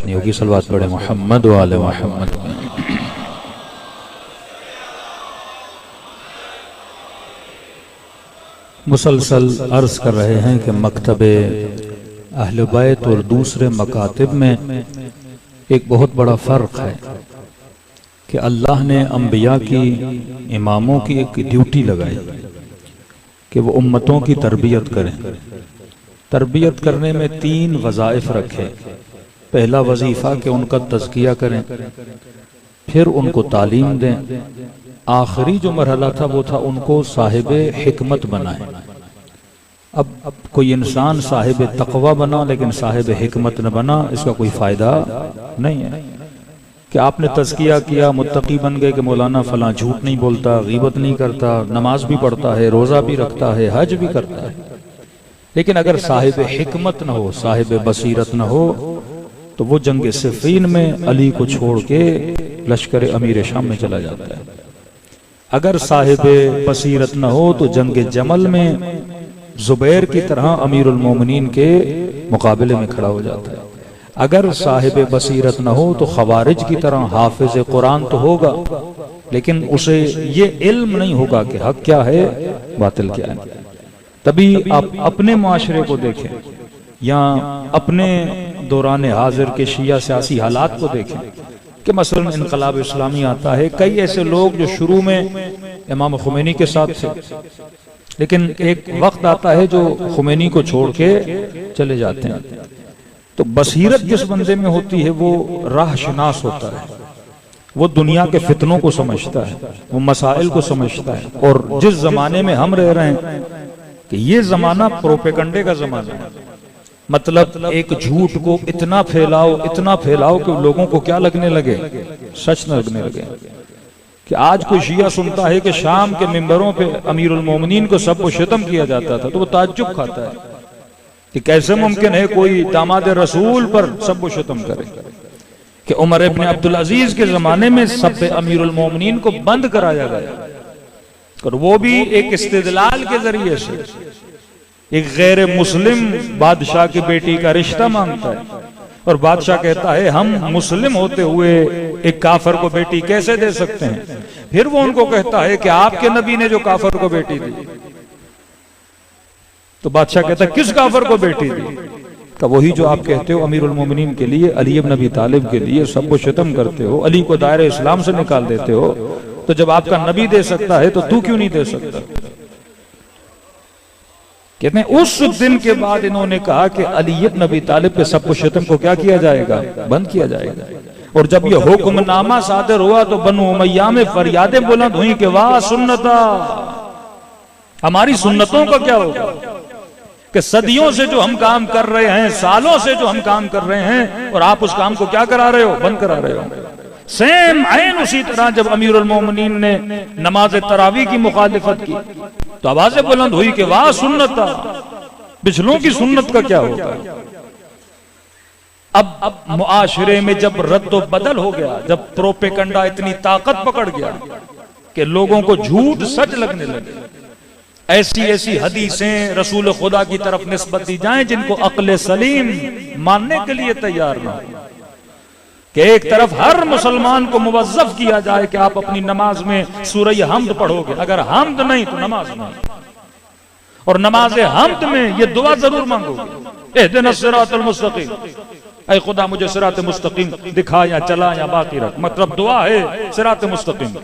کفایت نہیں ہوگی. صلوات پڑھے محمد و آل محمد. مسلسل عرض کر رہے ہیں کہ مکتب اہل بیت اور دوسرے مکاتب میں ایک بہت بڑا فرق ہے کہ اللہ نے انبیاء کی اماموں کی ایک ڈیوٹی لگائی کہ وہ امتوں کی تربیت کریں. تربیت کرنے میں 3 وظائف رکھے. پہلا وظیفہ کہ ان کا تزکیہ کریں، پھر ان کو تعلیم دیں، آخری جو مرحلہ تھا وہ تھا ان کو صاحب حکمت بنائیں. اب کوئی انسان صاحب تقوی بنا لیکن صاحب حکمت نہ بنا، اس کا کوئی فائدہ نہیں ہے. کہ آپ نے تزکیہ کیا، متقی بن گئے کہ مولانا فلاں جھوٹ نہیں بولتا، غیبت نہیں کرتا، نماز بھی پڑھتا ہے، روزہ بھی رکھتا ہے، حج بھی کرتا ہے، لیکن اگر صاحب حکمت نہ ہو، صاحب بصیرت نہ ہو تو وہ جنگ صفین میں علی کو چھوڑ کے لشکر امیر شام میں چلا جاتا ہے. اگر صاحب بصیرت نہ ہو تو جنگ جمل میں زبیر کی طرح امیر المومنین کے مقابلے میں کھڑا ہو جاتا ہے. اگر صاحب بصیرت نہ ہو تو خوارج کی طرح حافظ قرآن تو ہوگا لیکن اسے یہ علم نہیں ہوگا کہ حق کیا ہے باطل کیا ہے. تبھی آپ اپنے معاشرے کو دیکھیں یا اپنے دوران حاضر کے شیعہ سیاسی حالات کو دیکھیں کہ مثلا انقلاب اسلامی آتا ہے. کئی ایسے لوگ جو شروع میں امام خمینی کے ساتھ تھے لیکن ایک وقت آتا ہے جو خمینی کو چھوڑ کے چلے جاتے ہیں. تو بصیرت جس بندے میں ہوتی ہے وہ راہ شناس ہوتا ہے، وہ دنیا کے فتنوں کو سمجھتا ہے، وہ مسائل کو سمجھتا ہے. اور جس زمانے میں ہم رہ رہے ہیں کہ یہ زمانہ پروپیگنڈے کا زمانہ ہے. مطلب ایک جھوٹ کو اتنا پھیلاؤ کہ لوگوں کو کیا لگنے لگے، سچ نہ لگنے لگے. کہ آج کوئی شیعہ سنتا ہے کہ شام کے ممبروں پہ امیر المومنین کو سب کو شتم کیا جاتا تھا تو وہ تعجب کھاتا ہے کہ کیسے ممکن ہے کوئی داماد رسول پر سب کو شتم کرے. کہ عمر ابن عبدالعزیز کے زمانے میں سب امیر المومنین کو بند کرایا گیا اور وہ بھی ایک استدلال کے ذریعے سے. ایک غیر مسلم بادشاہ کی بیٹی کا رشتہ مانگتا ہے اور بادشاہ کہتا ہے ہم مسلم ہوتے ہوئے ایک کافر کو بیٹی کیسے دے سکتے ہیں. پھر وہ ان کو کہتا ہے کہ آپ کے نبی نے جو کافر کو بیٹی دی. تو بادشاہ کہتا ہے کس کافر کو بیٹی دی؟ کہ وہی جو آپ کہتے ہو امیر المومنین کے لیے، علی ابن ابی طالب کے لیے سب کو شتم کرتے ہو، علی کو دائرہ اسلام سے نکال دیتے ہو. تو جب آپ کا نبی دے سکتا ہے تو کیوں نہیں دے سکتا؟ کہتے ہیں اس دن کے بعد انہوں نے کہا کہ علی ابن ابی طالب پہ سب کو شتم کو کیا کیا جائے گا؟ بند کیا جائے گا. اور جب یہ حکم نامہ صادر ہوا تو بنو امیہ میں فریادیں بلند ہوئیں کہ واہ سنتا، ہماری سنتوں کا کیا ہوگا؟ کہ صدیوں سے جو ہم کام کر رہے ہیں، سالوں سے جو ہم کام کر رہے ہیں اور آپ اس کام کو کیا کرا رہے ہو؟ بند کرا رہے ہو. سیم عین اسی طرح جب امیر المومنین نے نماز تراویح کی مخالفت کی تو آوازیں بلند ہوئی کہ واہ سنتا، پچھلوں کی سنت کا کیا ہوگا؟ اب معاشرے میں جب رد و بدل ہو گیا، جب پروپیگنڈا اتنی طاقت پکڑ گیا کہ لوگوں کو جھوٹ سچ لگنے لگے، ایسی حدیثیں رسول خدا کی طرف نسبت دی جائیں جن کو عقل سلیم ماننے کے لیے تیار نہ ہو. کہ ایک طرف ہر مسلمان کو موظف کیا جائے کہ آپ اپنی نماز میں سورہ حمد پڑھو گے، اگر حمد نہیں تو نماز نہیں، اور نماز حمد میں یہ دعا ضرور مانگو گے اہدنا الصراط المستقیم، اے خدا مجھے صراط مستقیم دکھا یا چلا یا باقی رکھ. مطلب دعا ہے صراط مستقیم.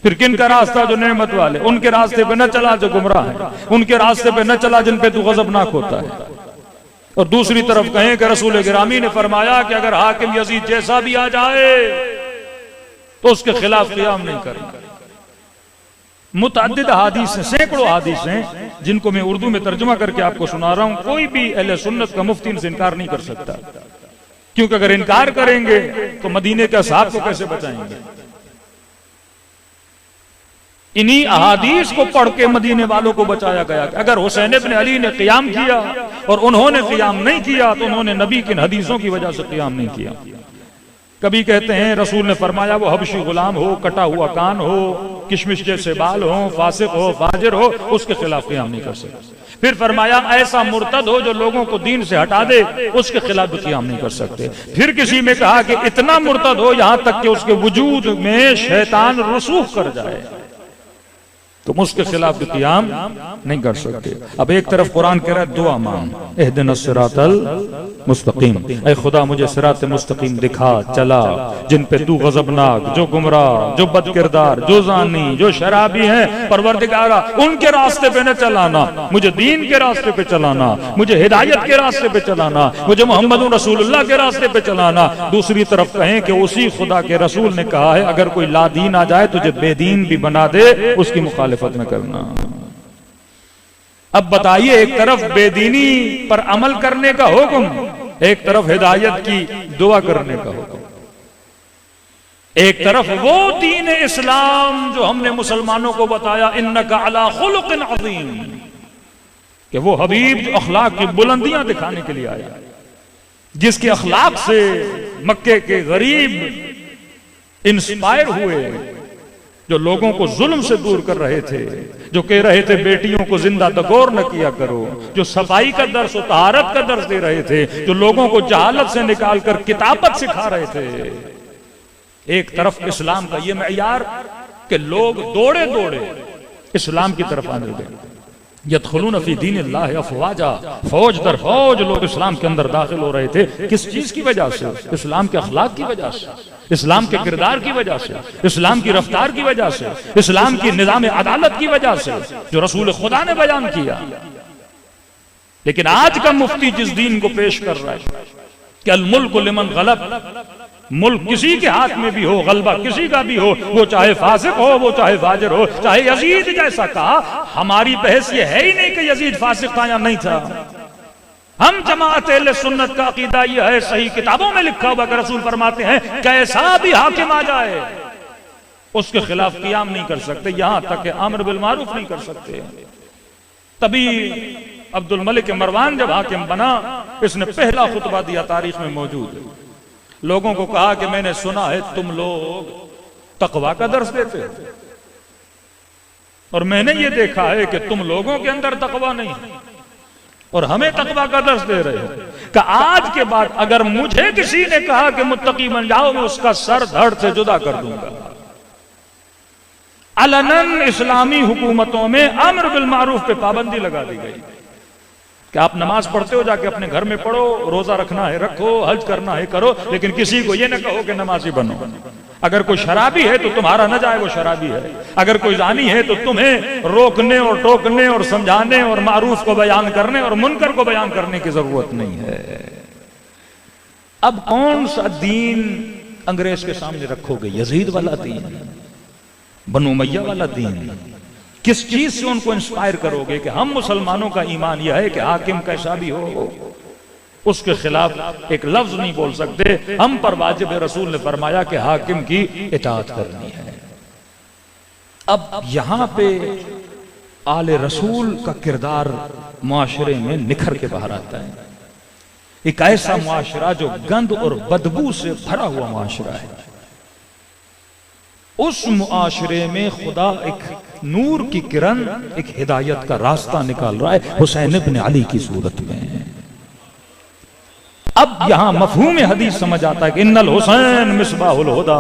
پھر کن کا راستہ؟ جو نعمت والے، ان کے راستے پہ نہ چلا جو گمراہ ہیں، ان کے راستے پہ نہ چلا جن پہ تو غضبناک ہوتا ہے. اور دوسری طرف کہیں کہ رسول گرامی نے فرمایا کہ اگر حاکم یزید جیسا بھی آ جائے تو اس کے خلاف قیام نہیں کریں. متعدد حدیث ہیں، سینکڑوں حدیث ہیں جن کو میں اردو میں ترجمہ کر کے آپ کو سنا رہا ہوں. کوئی بھی اہل سنت کا مفتی ان سے انکار نہیں کر سکتا، کیونکہ اگر انکار کریں گے تو مدینے کے اصحاب کو کیسے بچائیں گے؟ انہی احادیث کو پڑھ کے مدینے والوں کو بچایا گیا کہ اگر حسین ابن علی نے قیام کیا اور انہوں نے قیام نہیں کیا تو انہوں نے نبی کی حدیثوں کی وجہ سے قیام نہیں کیا. کبھی کہتے ہیں رسول نے فرمایا وہ حبشی غلام ہو، کٹا ہوا کان ہو، کشمش جیسے بال ہو، فاسق ہو، فاجر ہو، اس کے خلاف قیام نہیں کر سکتے. پھر فرمایا ایسا مرتد ہو جو لوگوں کو دین سے ہٹا دے، اس کے خلاف بھی قیام نہیں کر سکتے۔ پھر کسی میں کہا کہ اتنا مرتد ہو یہاں تک کہ اس کے وجود میں شیطان رسوخ کر جائے، تم اس کے خلاف بھی قیام نہیں کر سکتے۔ اب ایک طرف قرآن کہہ رہا ہے دعا مانگ، اہدنا الصراط المستقیم، اے خدا مجھے صراط مستقیم دکھا چلا جن پہ تو غضبناک، جو گمراہ، جو بد کردار، جو زانی، جو شرابی ہیں، پروردگارا ان کے راستے پہ نہ چلانا، مجھے دین کے راستے پہ چلانا، مجھے ہدایت کے راستے پہ چلانا، مجھے محمد رسول اللہ کے راستے پہ چلانا۔ دوسری طرف کہیں کہ اسی خدا کے رسول نے کہا ہے اگر کوئی لا دین آ جائے تجھے بے دین بھی بنا دے، اس کی مخالفت نہ کرنا۔ اب بتائیے، ایک طرف بے دینی پر عمل کرنے کا حکم، ایک طرف ہدایت کی دعا کرنے کا حکم، ایک طرف وہ دین اسلام جو ہم نے مسلمانوں کو بتایا انک علی خلق عظیم، کہ وہ حبیب جو اخلاق کی بلندیاں دکھانے کے لیے آیا، جس کے اخلاق سے مکے کے غریب انسپائر ہوئے، جو لوگوں کو ظلم سے دور کر رہے تھے، جو کہہ رہے تھے بیٹیوں کو زندہ دگور نہ کیا کرو، جو صفائی کا درس و طہارت کا درس دے رہے تھے، جو لوگوں کو جہالت سے نکال کر کتابت سکھا رہے تھے۔ ایک طرف اسلام کا یہ معیار کہ لوگ دوڑے دوڑے اسلام کی طرف آنے لگے، یدخلون فی دین اللہ افواجا، فوج در فوج لوگ اسلام کے اندر داخل ہو رہے تھے۔ کس چیز کی وجہ سے؟ اسلام کے اخلاق کی وجہ سے، اسلام کے کردار کی وجہ سے، اسلام کی رفتار کی وجہ سے، اسلام کی نظام عدالت کی وجہ سے جو رسول خدا نے بیان کیا۔ لیکن آج کا مفتی جس دین کو پیش کر رہا ہے کہ الملک لمن غلب، ملک کسی کے ہاتھ میں بھی ہو، غلبہ کسی کا بھی ہو، وہ چاہے فاسق ہو، وہ چاہے فاجر ہو، چاہے یزید جیسا کہا۔ ہماری بحث یہ ہے ہی نہیں کہ یزید فاسق تھا یا نہیں تھا۔ ہم جماعت اہل سنت کا عقیدہ یہ ہے، صحیح کتابوں میں لکھا ہوا کہ رسول فرماتے ہیں کیسا بھی حاکم آ جائے اس کے خلاف قیام نہیں کر سکتے، یہاں تک کہ امر بالمعروف نہیں کر سکتے۔ تبھی عبد الملک مروان جب حاکم بنا، اس نے پہلا خطبہ دیا، تاریخ میں موجود ہے۔ لوگوں کو کہا کہ میں نے سنا ہے تم لوگ تقویٰ کا درس دیتے ہو، اور میں نے یہ دیکھا ہے کہ تم لوگوں کے اندر تقویٰ نہیں ہے اور ہمیں تقویٰ کا درس دے رہے ہو، کہ آج کے بعد اگر مجھے کسی نے کہا کہ متقی بن جاؤ، میں اس کا سر دھڑ سے جدا کر دوں گا۔ علناً اسلامی حکومتوں میں امر بالمعروف پہ پابندی لگا دی گئی کہ آپ نماز پڑھتے ہو جا کے اپنے گھر میں پڑھو، روزہ رکھنا ہے رکھو، حج کرنا ہے کرو، لیکن کسی کو یہ نہ کہو کہ نمازی بنو۔ اگر کوئی شرابی ہے تو تمہارا نہ جائے وہ شرابی ہے، اگر کوئی زانی ہے تو تمہیں روکنے اور ٹوکنے اور سمجھانے اور معروف کو بیان کرنے اور منکر کو بیان کرنے کی ضرورت نہیں ہے۔ اب کون سا دین انگریز کے سامنے رکھو گے؟ یزید والا دین، بنو امیہ والا دین؟ کس چیز سے ان کو انسپائر کرو گے کہ ہم مسلمانوں کا ایمان یہ ہے کہ حاکم کیسا بھی ہو اس کے خلاف ایک لفظ نہیں بول سکتے، ہم پر واجب ہے، رسول نے فرمایا کہ حاکم کی اطاعت کرنی ہے۔ اب یہاں پہ آل رسول کا کردار معاشرے میں نکھر کے باہر آتا ہے۔ ایک ایسا معاشرہ جو گند اور بدبو سے بھرا ہوا معاشرہ ہے، اس معاشرے میں خدا ایک نور کی کرن، ایک ہدایت کا راستہ نکال رہا ہے حسین ابن علی کی صورت میں۔ اب یہاں مفہوم حدیث سمجھ آتا ہے کہ ان الحسین مصباح الہدا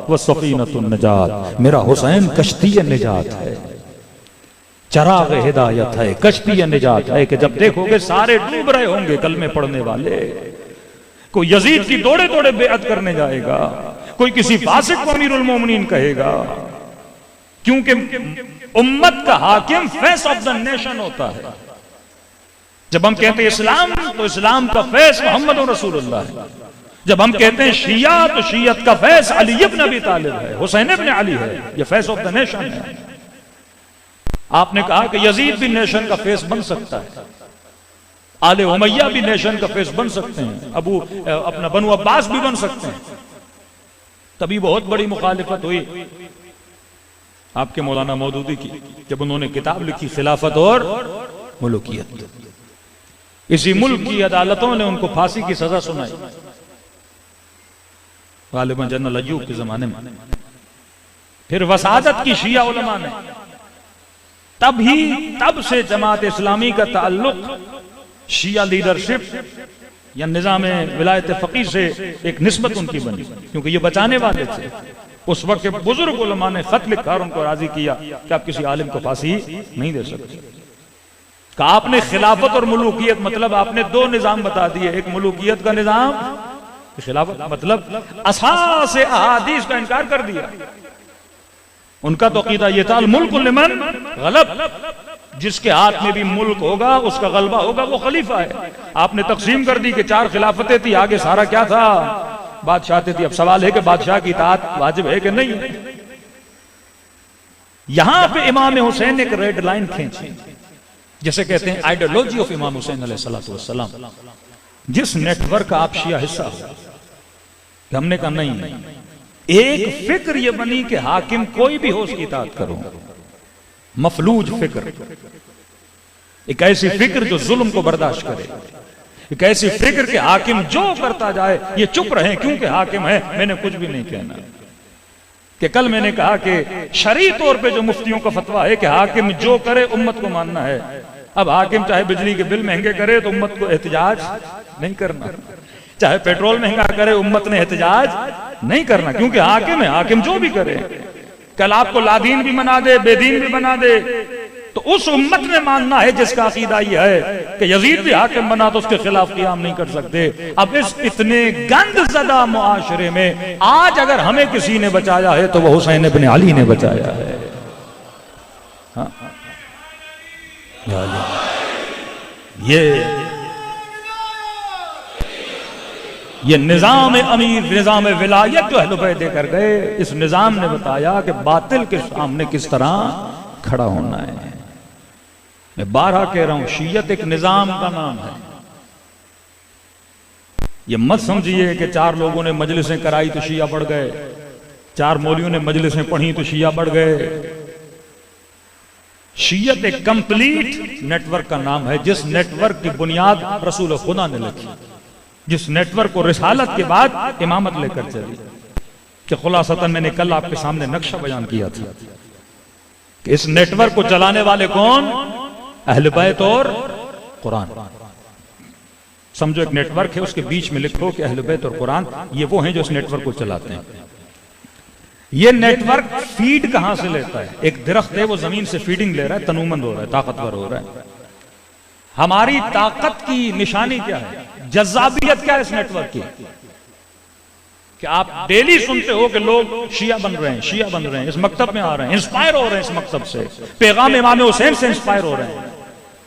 وسفینۃ النجات، میرا حسین کشتی نجات ہے، چراغ ہدایت ہے، کشتی نجات ہے، کہ جب دیکھو گے سارے ڈوب رہے ہوں گے کلمے پڑھنے والے، کوئی یزید کی دوڑے دوڑے بیعت کرنے جائے گا، کوئی کسی فاسق کو امیر المومنین کہے گا، کیونکہ امت کا حاکم فیس آف دا نیشن ہوتا ہے۔ جب ہم کہتے ہیں اسلام تو اسلام کا فیس محمد رسول اللہ ہے، جب ہم کہتے ہیں شیعہ تو شیعت کا فیس علی ابن ابی طالب ہے، حسین ابن علی ہے، یہ فیس آف دا نیشن ہے۔ آپ نے کہا کہ یزید بھی نیشن کا فیس بن سکتا ہے، آل امیہ بھی نیشن کا فیس بن سکتے ہیں، اپنا بنو عباس بھی بن سکتے ہیں۔ تبھی بہت بڑی مخالفت ہوئی آپ کے مولانا مودودی کی، جب انہوں نے کتاب لکھی خلافت اور ملوکیت۔ اسی ملک کی عدالتوں نے ان کو پھانسی کی سزا سنائی، غالباً جنرل ایوب کے زمانے میں۔ پھر وسادت کی شیعہ علماء نے، تب سے جماعت اسلامی کا تعلق شیعہ لیڈرشپ یا نظام ولایت فقیہ سے ایک نسبت ان کی بنی، کیونکہ یہ بچانے والے تھے۔ اس وقت کے بزرگ علماء نے خط لکھا اور ان کو راضی کیا کہ آپ کسی عالم کو پھانسی نہیں دے سکتے، کہ آپ نے خلافت اور ملوکیت مطلب آپ نے دو نظام بتا دیے، ایک ملوکیت کا نظام، خلافت مطلب اساس احادیث کا انکار کر دیا۔ ان کا تو عقیدہ یہ تھا الملک لمن غلب، جس کے ہاتھ میں بھی ملک ہوگا اس کا غلبہ ہوگا وہ خلیفہ ہے۔ آپ نے تقسیم کر دی کہ 4 خلافتیں تھی، آگے سارا کیا تھا؟ بادشاہتیں تھی۔ اب سوال ہے کہ بادشاہ کی اطاعت واجب ہے کہ نہیں ہے؟ یہاں پہ امام حسین نے ایک ریڈ لائن کھینچی، جسے کہتے ہیں آئیڈیالوجی آف امام حسین علیہ السلام۔ جس نیٹ ورک کا آپ شیعہ حصہ ہو، کہ ہم نے کہا نہیں، ایک فکر یہ بنی کہ حاکم کوئی بھی ہو اس کی اطاعت کرو، مفلوج فکر، ایک ایسی فکر جو ظلم کو برداشت کرے، ایک ایسی فکر کہ حاکم جو کرتا جائے یہ چپ رہے کیونکہ حاکم ہے، میں نے کچھ بھی نہیں کہنا۔ کہ کل میں نے کہا کہ شرعی طور پہ جو مفتیوں کا فتویٰ ہے کہ حاکم جو کرے امت کو ماننا ہے۔ اب حاکم چاہے بجلی کے بل مہنگے کرے تو امت کو احتجاج نہیں کرنا، چاہے پیٹرول مہنگا کرے امت نے احتجاج نہیں کرنا، کیونکہ حاکم ہے، حاکم جو بھی کرے۔ کل آپ کو لادین بھی بنا دے، بے دین بھی بنا دے، تو اس امت نے ماننا ہے جس کا عقیدہ یہ ہے کہ یزید بھی حاکم بنا تو اس کے خلاف قیام نہیں کر سکتے۔ اب اس اتنے گند زدہ معاشرے میں آج اگر ہمیں کسی نے بچایا ہے تو وہ حسین ابن علی نے بچایا ہے۔ یہ نظام امیر، نظام ولایت جو اہل بیت دے کر گئے، اس نظام نے بتایا کہ باطل کے سامنے کس طرح کھڑا ہونا ہے۔ میں بارہا کہہ رہا ہوں، شیعت ایک نظام کا نام ہے۔ یہ مت سمجھیے کہ 4 لوگوں نے مجلسیں کرائی تو شیعہ بڑھ گئے، 4 مولویوں نے مجلسیں پڑھی تو شیعہ بڑھ گئے۔ شیعت ایک کمپلیٹ نیٹ ورک کا نام ہے، جس نیٹ ورک کی بنیاد رسول خدا نے رکھی، جس نیٹ ورک کو رسالت کے بعد امامت لے کر چلی۔ کہ خلاصتاً میں نے کل آپ کے سامنے نقشہ بیان کیا تھا کہ اس نیٹ ورک کو چلانے والے کون؟ اہل بیت اور قرآن۔ سمجھو ایک نیٹ ورک ہے، اس کے بیچ میں لکھو کہ اہل بیت اور قرآن یہ وہ ہیں جو اس نیٹ ورک کو چلاتے ہیں۔ یہ نیٹ ورک فیڈ کہاں سے لیتا ہے؟ ایک درخت ہے، وہ زمین سے فیڈنگ لے رہا ہے، تنومند ہو رہا ہے، طاقتور ہو رہا ہے۔ ہماری طاقت کی نشانی کیا ہے؟ جذابیت کیا ہے اس نیٹ ورک کی؟ کہ آپ ڈیلی سنتے ہو کہ لوگ شیعہ بن رہے ہیں، شیعہ بن رہے ہیں، اس مکتب میں آ رہے ہیں، انسپائر ہو رہے ہیں اس مکتب سے، پیغام امام حسین سے انسپائر ہو رہے ہیں،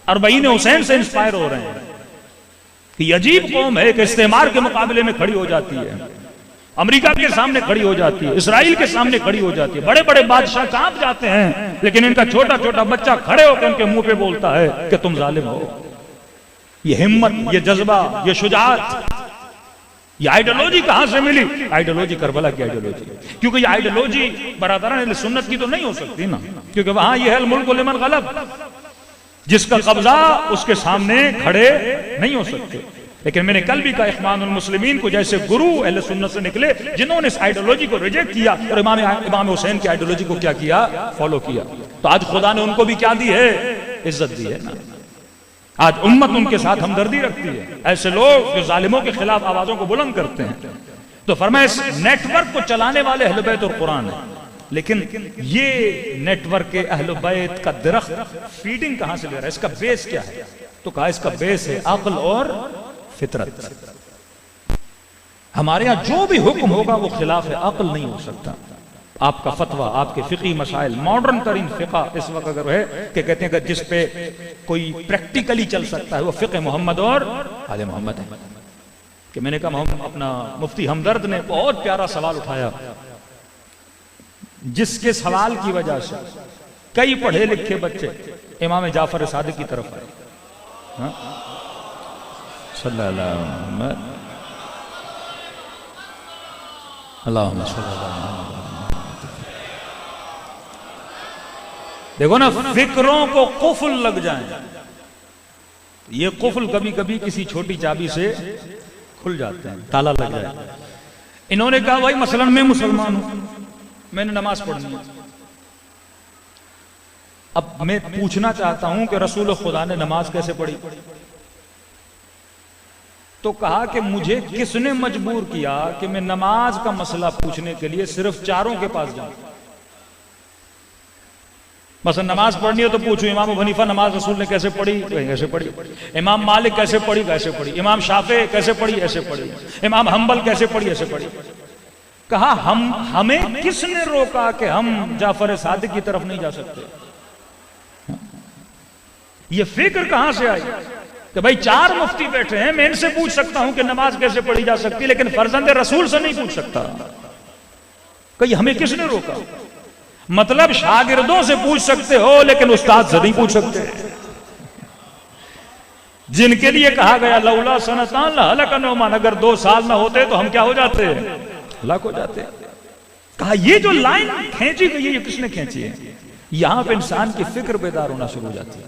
اربعین حسین سے انسپائر ہو رہے ہیں۔ کہ یہ عجیب قوم ہے کہ استعمار کے مقابلے میں کھڑی ہو جاتی ہے، امریکہ کے سامنے کھڑی ہو جاتی ہے، اسرائیل کے سامنے کھڑی ہو جاتی ہے، بڑے بڑے بادشاہ کانپ جاتے ہیں، لیکن ان کا چھوٹا چھوٹا بچہ کھڑے ہو کے ان کے منہ پہ بولتا ہے کہ تم ظالم ہو۔ یہ ہمت، یہ جذبہ، یہ شجاعت، یہ آئیڈیالوجی کہاں سے ملی؟ آئیڈیالوجی کربلا کی آئیڈیالوجی، کیونکہ یہ آئیڈیالوجی برادران اہل سنت کی تو نہیں ہو سکتی نا، کیونکہ وہاں یہ ہے الملک لمن غلب، جس کا قبضہ اس کے سامنے کھڑے نہیں ہو سکتے۔ لیکن میں نے کل بھی کہا اخوان المسلمین کو جیسے گرو اہل سنت سے نکلے جنہوں نے اس آئیڈیالوجی کو ریجیکٹ کیا اور امام حسین کی آئیڈیالوجی کو کیا کیا؟ فالو کیا، تو آج خدا نے ان کو بھی کیا دی ہے؟ عزت دی ہے نا۔ آج امت ان کے ساتھ ہمدردی رکھتی ہے، ایسے لوگ جو ظالموں کے خلاف آوازوں کو بلند کرتے ہیں۔ تو فرمایا اس نیٹ ورک کو چلانے والے اہل بیت اور قرآن ہے، لیکن یہ نیٹ ورک اہل بیت کا درخت فیڈنگ کہاں سے لے رہا ہے؟ اس کا بیس کیا ہے؟ تو کہا اس کا بیس ہے عقل اور فطرت۔ ہمارے ہاں جو بھی حکم ہوگا وہ خلاف عقل نہیں ہو سکتا۔ آپ کا فتویٰ، آپ کے فقہی مسائل، ماڈرن ترین فقہ اس وقت اگر ہے کہ کہتے ہیں کہ جس پہ کوئی پریکٹیکلی چل سکتا ہے وہ فقہ محمد اور آل محمد ہے۔ کہ میں نے کہا اپنا مفتی ہمدرد نے بہت پیارا سوال اٹھایا، جس کے سوال کی وجہ سے کئی پڑھے لکھے بچے امام جعفر صادق کی طرف آئے۔ صلی اللہ اللہم صلی اللہ۔ دیکھو نا، فکروں کو قفل لگ جائیں، یہ قفل کبھی کبھی کسی چھوٹی چابی سے کھل جاتے ہیں، تالا لگ جائے۔ انہوں نے کہا بھائی مثلا میں مسلمان ہوں، میں نے نماز پڑھنی ہے، اب میں پوچھنا چاہتا ہوں کہ رسول خدا نے نماز کیسے پڑھی؟ تو کہا کہ مجھے کس نے مجبور کیا کہ میں نماز کا مسئلہ پوچھنے کے لیے صرف چاروں کے پاس جاؤں؟ مثلا نماز پڑھنی ہے تو پوچھو امام ابو حنیفہ نماز رسول نے کیسے پڑھی؟ کیسے پڑھی؟ امام مالک کیسے پڑھی؟ کیسے پڑھی؟ امام شافعی کیسے پڑھی؟ ایسے پڑھی؟ امام حنبل کیسے پڑھی؟ ایسے پڑھی؟ کہا ہمیں کس نے روکا کہ ہم جعفر صادق کی طرف نہیں جا سکتے؟ یہ فکر کہاں سے آئی کہ بھائی چار مفتی بیٹھے ہیں، میں ان سے پوچھ سکتا ہوں کہ نماز کیسے پڑھی جا سکتی، لیکن فرزند رسول سے نہیں پوچھ سکتا؟ کہ ہمیں کس نے روکا؟ مطلب شاگردوں سے پوچھ سکتے ہو لیکن استاد سے نہیں پوچھ سکتے، جن کے لیے کہا گیا لولا سنتان لہلک نعمان، اگر 2 سال نہ ہوتے تو ہم کیا ہو جاتے؟ ہلاک ہو جاتے۔ کہا یہ جو لائن کھینچی گئی ہے یہ کس نے کھینچی ہے؟ یہاں پہ انسان کی فکر بیدار ہونا شروع ہو جاتی ہے۔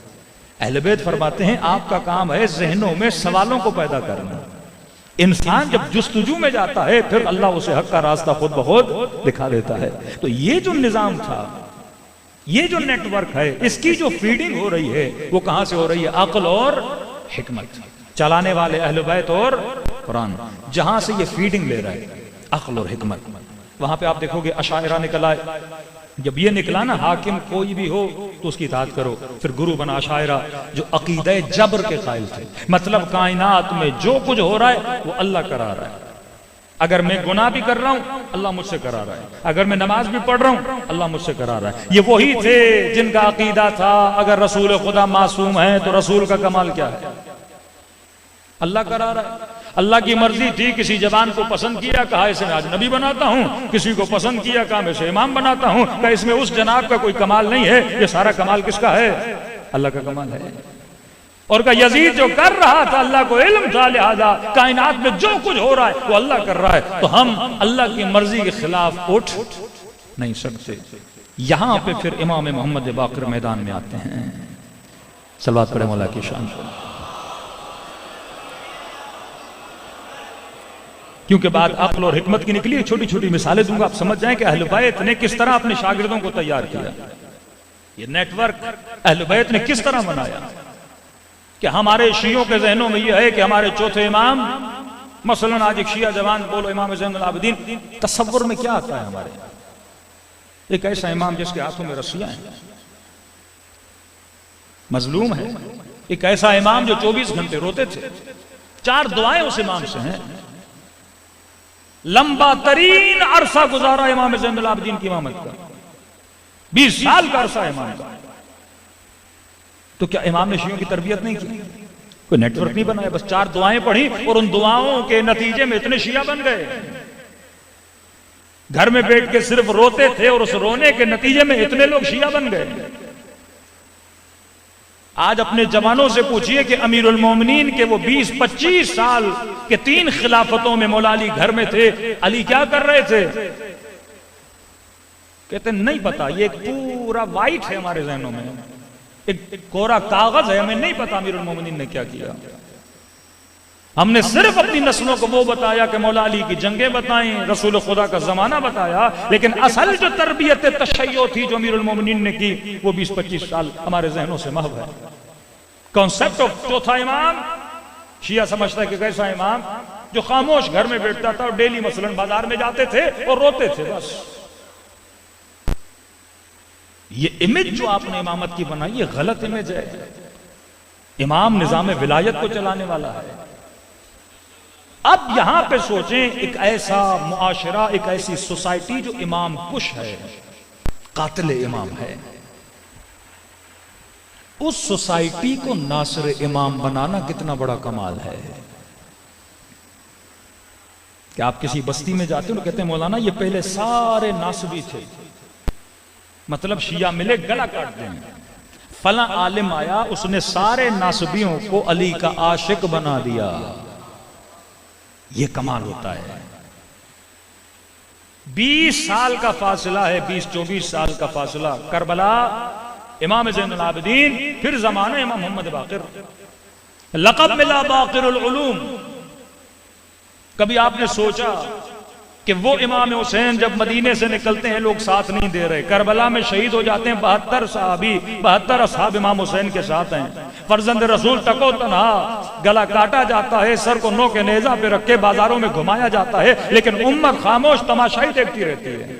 اہل بیت فرماتے ہیں آپ کا کام ہے ذہنوں میں سوالوں کو پیدا کرنا۔ انسان جب جستجو میں جاتا ہے پھر اللہ اسے حق کا راستہ خود بخود دکھا دیتا ہے۔ تو یہ جو نظام تھا، یہ جو نیٹ ورک ہے، اس کی جو فیڈنگ ہو رہی ہے وہ کہاں سے ہو رہی ہے؟ عقل اور حکمت چلانے والے اہل بیت اور قرآن، جہاں سے یہ فیڈنگ لے رہا ہے عقل اور حکمت، وہاں پہ آپ دیکھو گے اشاعرہ نکل آئے۔ جب یہ نکلا نا حاکم کوئی بھی ہو تو اس کی اطاعت کرو، پھر گروہ بنا اشاعرہ جو عقیدہ جبر کے قائل تھے، مطلب کائنات میں جو کچھ ہو رہا ہے وہ اللہ کرا رہا ہے، اگر میں گناہ بھی کر رہا ہوں اللہ مجھ سے کرا رہا ہے، اگر میں نماز بھی پڑھ رہا ہوں اللہ مجھ سے کرا رہا ہے۔ یہ وہی تھے جن کا عقیدہ تھا اگر رسول خدا معصوم ہے تو رسول کا کمال کیا ہے؟ اللہ کرا رہا ہے۔ اللہ کی مرضی تھی، کسی جوان کو پسند کیا، کہا اسے میں آج نبی بناتا ہوں، کسی کو پسند کیا کہا میں اسے امام بناتا ہوں، کہا اس میں اس جناب کا کوئی کمال نہیں ہے، یہ سارا کمال کس کا ہے؟ اللہ کا کمال ہے۔ اور کہا یزید جو کر رہا تھا اللہ کو علم تھا، لہذا کائنات میں جو کچھ ہو رہا ہے وہ اللہ کر رہا ہے، تو ہم اللہ کی مرضی کے خلاف اٹھ نہیں سکتے۔ یہاں پہ پھر امام محمد باقر میدان میں آتے ہیں۔ صلوات پڑھیں مولا کی شان پر، کیونکہ بات عقل اور حکمت کی نکلی۔ چھوٹی چھوٹی مثالیں دوں گا، آپ سمجھ جائیں کہ اہل بیت نے کس طرح اپنے شاگردوں کو تیار کیا، یہ نیٹ ورک اہل بیت نے کس طرح بنایا۔ کہ ہمارے شیعوں کے ذہنوں میں یہ ہے کہ ہمارے چوتھے امام، مثلا آج ایک شیعہ جوان بولو امام زین العابدین، تصور میں کیا آتا ہے ہمارے؟ ایک ایسا امام جس کے ہاتھوں میں رسیاں ہیں، مظلوم ہے، ایک ایسا امام جو 24 گھنٹے روتے تھے، 4 دعائیں اس امام سے ہیں، لمبا ترین عرصہ گزارا امام زین العابدین کی امامت کا، 20 سال کا عرصہ امام کا۔ تو کیا امام نے شیعوں کی تربیت نہیں کی؟ کوئی نیٹ ورک نہیں بنایا، بس 4 دعائیں پڑھی اور ان دعاؤں کے نتیجے میں اتنے شیعہ بن گئے۔ گھر میں بیٹھ کے صرف روتے تھے اور اس رونے کے نتیجے میں اتنے لوگ شیعہ بن گئے۔ آج اپنے جوانوں سے پوچھئے کہ امیر المومنین کے وہ 20-25 سال کے 3 خلافتوں میں مولا علی گھر میں تھے، علی کیا کر رہے تھے؟ کہتے ہیں نہیں پتا، یہ ایک پورا وائٹ ہے ہمارے ذہنوں میں، ایک کورا کاغذ ہے، ہمیں نہیں پتا امیر المومنین نے کیا کیا۔ ہم نے صرف اپنی نسلوں کو وہ بتایا کہ مولا علی کی جنگیں بتائیں، رسول خدا کا زمانہ بتایا، لیکن اصل جو تربیت تشیع تھی جو امیر المومنین نے کی وہ 20-25 سال ہمارے ذہنوں سے محو ہے۔ کانسیپٹ آف چوتھا امام، شیعہ سمجھتا ہے کہ کیسا امام جو خاموش گھر میں بیٹھتا تھا اور ڈیلی مثلا بازار میں جاتے تھے اور روتے تھے، بس۔ یہ امیج جو آپ نے امامت کی بنائی یہ غلط امیج ہے۔ امام نظام ولایت کو چلانے والا ہے۔ اب یہاں پہ سوچیں ایک ایسا معاشرہ، ایک ایسی سوسائٹی جو امام کش ہے، قاتل امام ہے، اس سوسائٹی کو ناصر امام بنانا کتنا بڑا کمال ہے۔ کہ آپ کسی بستی میں جاتے ہیں کہتے ہیں مولانا یہ پہلے سارے ناصبی تھے، مطلب شیعہ ملے گلا کاٹ دیں، فلاں عالم آیا اس نے سارے ناصبیوں کو علی کا عاشق بنا دیا، یہ کمال ہوتا ہے۔ 20 سال کا فاصلہ ہے، 20-24 سال کا فاصلہ، کربلا امام زین العابدین، پھر زمانہ امام محمد باقر، لقب ملا باقر العلوم۔ کبھی آپ نے سوچا کہ وہ امام حسین جب مدینے سے نکلتے ہیں لوگ ساتھ نہیں دے رہے، کربلا میں شہید ہو جاتے ہیں، 72 صحابی 72 اصحاب امام حسین کے ساتھ ہیں، فرزند رسول تکو تنہا گلا کاٹا جاتا ہے، سر کو نوک نیزہ پہ رکھ کے بازاروں میں گھمایا جاتا ہے، لیکن امت خاموش تماشائی دیکھتی رہتی ہے۔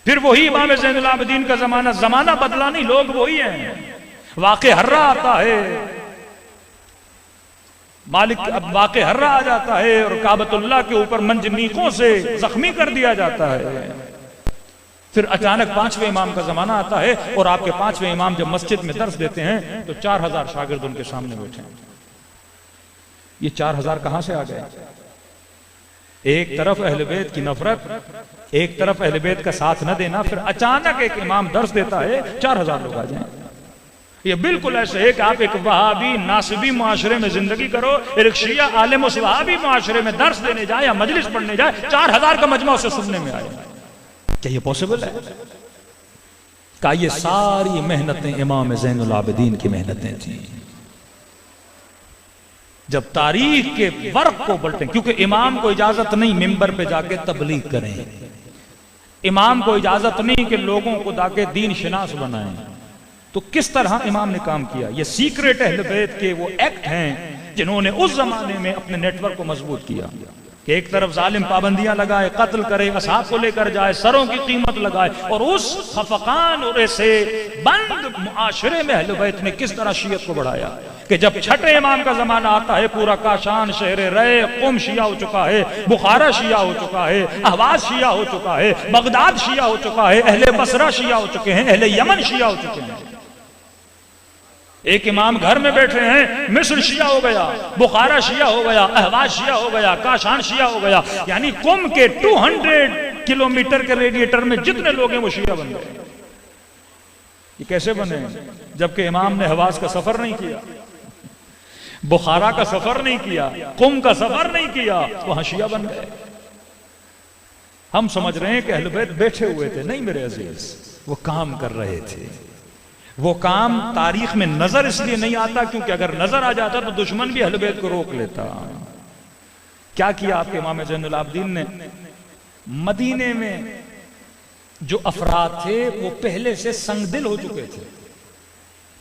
پھر وہی امام زین العابدین کا زمانہ بدلا نہیں، لوگ وہی ہیں۔ واقع ہررہ آتا ہے، مالک اب واقع ہررہ آ جاتا ہے اور کعبۃ اللہ کے اوپر منجنیقوں سے زخمی کر دیا جاتا ہے۔ پھر اچانک 5ویں امام کا زمانہ آتا ہے اور آپ کے 5ویں امام جب مسجد میں درس دیتے ہیں تو 4000 شاگرد ان کے سامنے بیٹھے ہیں۔ یہ 4000 کہاں سے آ گئے؟ ایک طرف اہل بیت کی نفرت، ایک طرف اہل بیت کا ساتھ نہ دینا، پھر اچانک ایک امام درس دیتا ہے 4000 لوگ آ جائیں۔ یہ بالکل ایسے ہے کہ آپ ایک وہابی ناصبی معاشرے میں زندگی کرو، ایک شیعہ عالم و وہابی معاشرے میں درس دینے جائے یا مجلس پڑھنے جائے، 4000 کا مجمع اسے سننے میں آئے۔ کیا یہ پوسیبل ہے؟ کہ یہ ساری محنتیں امام زین العابدین کی محنتیں تھیں۔ جب تاریخ کے ورق کو پلٹیں، کیونکہ امام کو اجازت نہیں ممبر پہ جا کے تبلیغ کریں، امام کو اجازت نہیں کہ لوگوں کو جا کے دین شناس بنائیں، تو کس طرح امام نے کام کیا؟ یہ سیکریٹ اہل بیت کے وہ ایکٹ ہیں جنہوں نے اس زمانے میں اپنے نیٹ ورک کو مضبوط کیا کہ ایک طرف ظالم پابندیاں لگائے، قتل کرے، اصحاب کو لے کر جائے، سروں کی قیمت لگائے، اور اس خفقان اور ایسے بند معاشرے میں اہل بیت نے کس طرح شیعت کو بڑھایا کہ جب چھٹے امام کا زمانہ آتا ہے پورا کاشان، شہر رے، قم شیعہ ہو چکا ہے، بخارا شیعہ ہو چکا ہے، اہواز شیعہ ہو چکا ہے، بغداد شیعہ ہو چکا ہے، اہل بصرہ شیعہ ہو چکے ہیں، اہل یمن شیعہ ہو چکے ہیں۔ ایک امام گھر میں بیٹھے ہیں، مصر شیعہ ہو گیا، بخارا شیعہ ہو گیا، اہواز شیعہ ہو گیا، کاشان شیعہ ہو گیا، یعنی قم کے 200 کلومیٹر کے ریڈیٹر میں جتنے لوگ ہیں وہ شیعہ بن گئے۔ یہ کیسے بنے؟ جبکہ امام نے اہواز کا سفر نہیں کیا، بخارا کا سفر نہیں کیا، قم کا سفر نہیں کیا، وہاں شیعہ بن گئے۔ ہم سمجھ رہے ہیں کہ اہل بیت بیٹھے ہوئے تھے، نہیں میرے عزیز، وہ کام کر رہے تھے۔ وہ کام تاریخ میں نظر اس لیے نہیں آتا کیونکہ اگر نظر آ جاتا تو دشمن بھی اہل بیت کو روک لیتا۔ کیا کیا آپ کے امام زین العابدین نے؟ مدینے میں جو افراد تھے وہ پہلے سے سنگ دل ہو چکے تھے،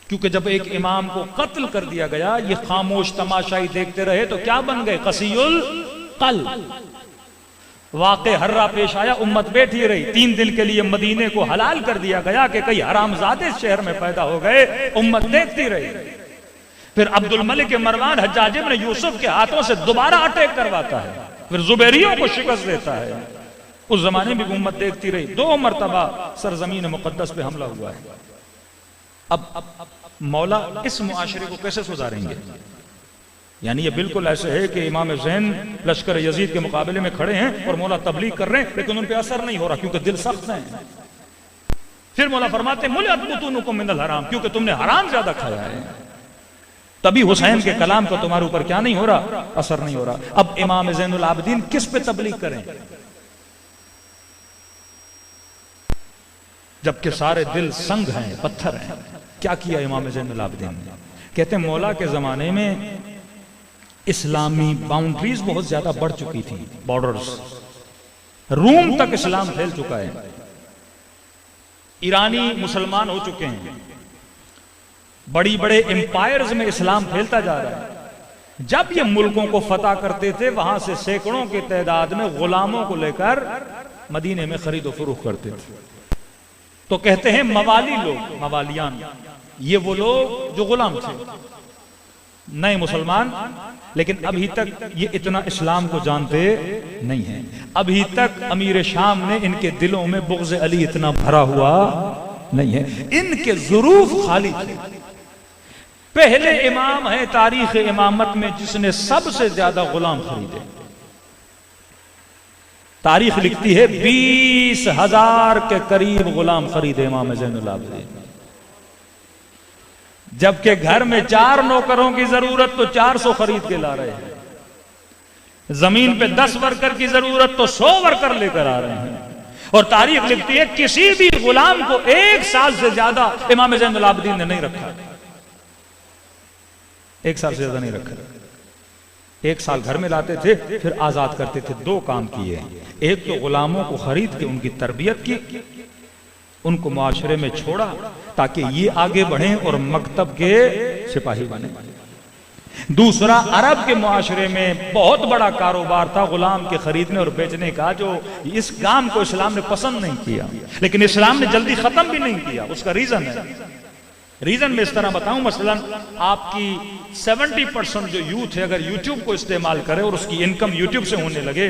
کیونکہ جب ایک امام کو قتل کر دیا گیا، یہ خاموش تماشائی دیکھتے رہے تو کیا بن گئے؟ قسی القلب۔ واقع ہررہ پیش آیا، امت بیٹھی رہی، 3 دن کے لیے مدینے کو حلال کر دیا گیا کہ کئی حرام زادے اس شہر میں پیدا ہو گئے، امت دیکھتی رہی۔ پھر عبد الملک مروان حجاج ابن یوسف کے ہاتھوں سے دوبارہ اٹیک کرواتا ہے، پھر زبیریوں کو شکست دیتا ہے۔ اس زمانے میں بھی امت دیکھتی رہی، 2 مرتبہ سرزمین مقدس پہ حملہ ہوا ہے۔ اب مولا اس معاشرے کو کیسے سدھاریں گے؟ یعنی یہ بالکل ایسے ہے کہ امام زین لشکر یزید کے مقابلے میں کھڑے ہیں اور مولا تبلیغ کر رہے ہیں لیکن ان پہ اثر نہیں ہو رہا کیونکہ دل سخت ہیں۔ پھر مولا فرماتے ہیں مُلِئَتْ بُطُونُكُم مِّنَ الْحَرَامِ، کیونکہ تم نے حرام زیادہ کھایا ہے، تبھی حسین کے کلام کا تمہارے اوپر کیا نہیں ہو رہا؟ اثر نہیں ہو رہا۔ اب امام زین العابدین کس پہ تبلیغ کریں جبکہ سارے دل سنگ ہیں، پتھر ہیں؟ کیا کیا امام زین العابدین نے؟ کہتے ہیں مولا کے زمانے میں اسلامی باؤنڈریز بہت زیادہ بڑھ چکی تھی، بارڈرز، روم تک اسلام پھیل چکا ہے، ایرانی مسلمان ہو چکے ہیں، بڑی بڑے امپائرز میں اسلام پھیلتا جا رہا ہے۔ جب یہ ملکوں کو فتح کرتے تھے وہاں سے سینکڑوں کی تعداد میں غلاموں کو لے کر مدینے میں خرید و فروخت کرتے تھے۔ تو کہتے ہیں موالی لوگ، موالیان، یہ وہ لوگ جو غلام تھے، نئے مسلمان، لیکن ابھی تک یہ اتنا اسلام کو جانتے نہیں ہیں۔ ابھی تک امیر شام نے ان کے دلوں میں بغض علی اتنا بھرا ہوا نہیں ہے، ان کے ظروف خالی تھے۔ پہلے امام ہے تاریخ امامت میں جس نے سب سے زیادہ غلام خریدے، تاریخ لکھتی ہے 20,000 کے قریب غلام خریدے امام زین العابدین، جبکہ گھر میں 4 نوکروں کی ضرورت تو 400 خرید کے لا رہے ہیں، زمین پہ 10 ورکر کی ضرورت تو 100 ورکر لے کر آ رہے ہیں، اور تاریخ لکھتی ہے کسی بھی غلام کو 1 سال سے زیادہ امام زین العابدین نے نہیں رکھا، 1 سال سے زیادہ نہیں رکھا۔ 1 سال گھر میں لاتے تھے، پھر آزاد کرتے تھے۔ 2 کام کیے، ایک تو غلاموں کو خرید کے ان کی تربیت کی، ان کو معاشرے میں چھوڑا تاکہ یہ آگے بڑھیں اور مکتب کے سپاہی بنیں۔ دوسرا، عرب کے معاشرے میں بہت بڑا کاروبار تھا غلام کے خریدنے اور بیچنے کا، جو اس کام کو اسلام نے پسند نہیں کیا، لیکن اسلام نے جلدی ختم بھی نہیں کیا۔ اس کا ریزن ہے، ریزن میں اس طرح بتاؤں، مثلا آپ کی 70% جو یوتھ ہے اگر یوٹیوب کو استعمال کرے اور اس کی انکم یوٹیوب سے ہونے لگے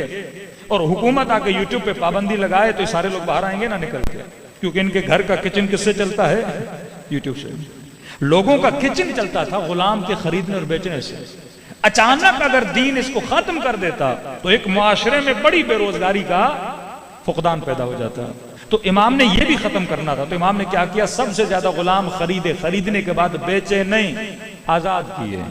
اور حکومت آ کے یوٹیوب پہ پابندی لگائے تو یہ سارے لوگ باہر آئیں گے نہ نکل کے، کیونکہ ان کے گھر کا کچن کس سے چلتا ہے؟ یوٹیوب سے۔ لوگوں کا کچن چلتا تھا غلام کے خریدنے اور بیچنے سے۔ اچانک اگر دین اس کو ختم کر دیتا تو ایک معاشرے میں بڑی بے روزگاری کا فقدان پیدا ہو جاتا۔ تو امام نے یہ بھی ختم کرنا تھا، تو امام نے کیا کیا؟ سب سے زیادہ غلام خریدے، خریدنے کے بعد بیچے نہیں، آزاد کیے۔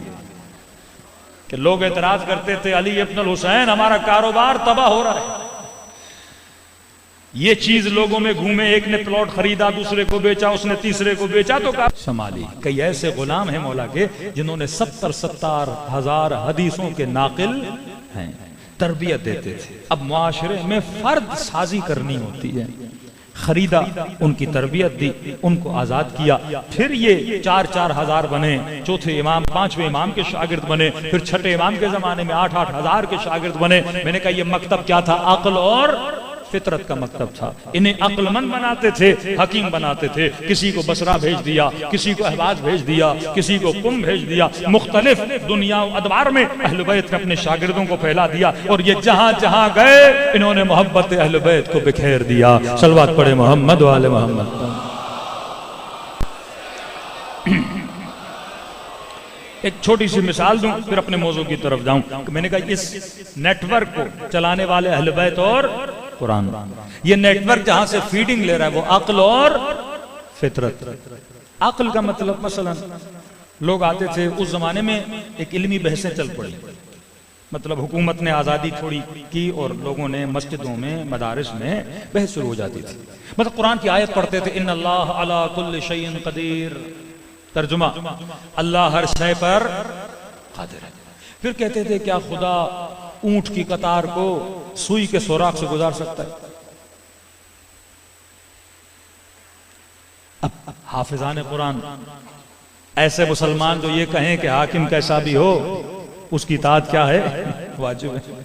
کہ لوگ اعتراض کرتے تھے علی ابن الحسین ہمارا کاروبار تباہ ہو رہا ہے، یہ چیز لوگوں میں گھومے، ایک نے پلاٹ خریدا، دوسرے کو بیچا، اس نے تیسرے کو بیچا، تو شمالی کئی ایسے غلام ہیں مولا کے جنہوں نے 70 ہزار حدیثوں کے ناقل ہیں، تربیت دیتے تھے۔ اب معاشرے میں فرد سازی کرنی ہوتی ہے، خریدا، ان کی تربیت دی، ان کو آزاد کیا، پھر یہ 4 ہزار بنے، چوتھے امام 5ویں امام کے شاگرد بنے، پھر چھٹے امام کے زمانے میں 8 ہزار کے شاگرد بنے۔ میں نے کہا یہ مکتب کیا تھا؟ عقل اور فطرت کا مکتب تھا۔ انہیں عقل مند بناتے تھے، حکیم بناتے تھے۔ کسی کو بصرہ بھیج دیا، کسی کو احواز بھیج دیا، کسی کو قم بھیج دیا، مختلف دنیا و ادوار میں اہل بیت نے اپنے شاگردوں کو پھیلا دیا، اور یہ جہاں جہاں گئے انہوں نے محبت اہل بیت کو بکھیر دیا۔ صلوات پڑھے محمد و آل محمد۔ ایک چھوٹی سی مثال دوں پھر اپنے موضوع کی طرف جاؤں کہ میں نے کہا اس نیٹ ورک کو چلانے والے اہل بیت اور قرآن، یہ نیٹ ورک جہاں سے فیڈنگ لے رہا ہے وہ عقل اور فطرت۔ عقل کا مطلب مثلا لوگ آتے تھے اس زمانے میں، ایک علمی بحثیں چل پڑی، مطلب حکومت نے آزادی تھوڑی کی اور لوگوں نے مسجدوں میں مدارس میں بحث شروع ہو جاتی تھی، مطلب قرآن کی آیت پڑھتے تھے ان اللہ علی کل شیء قدیر، ترجمہ اللہ ہر شے پر قادر ہے۔ پھر کہتے تھے کیا خدا اونٹ کی قطار کو سوئی کے سوراخ سے گزار سکتا ہے؟ اب حافظان قرآن ایسے مسلمان جو یہ کہیں کہ حاکم کیسا بھی ہو اس کی اطاعت کیا ہے؟ واجب ہے۔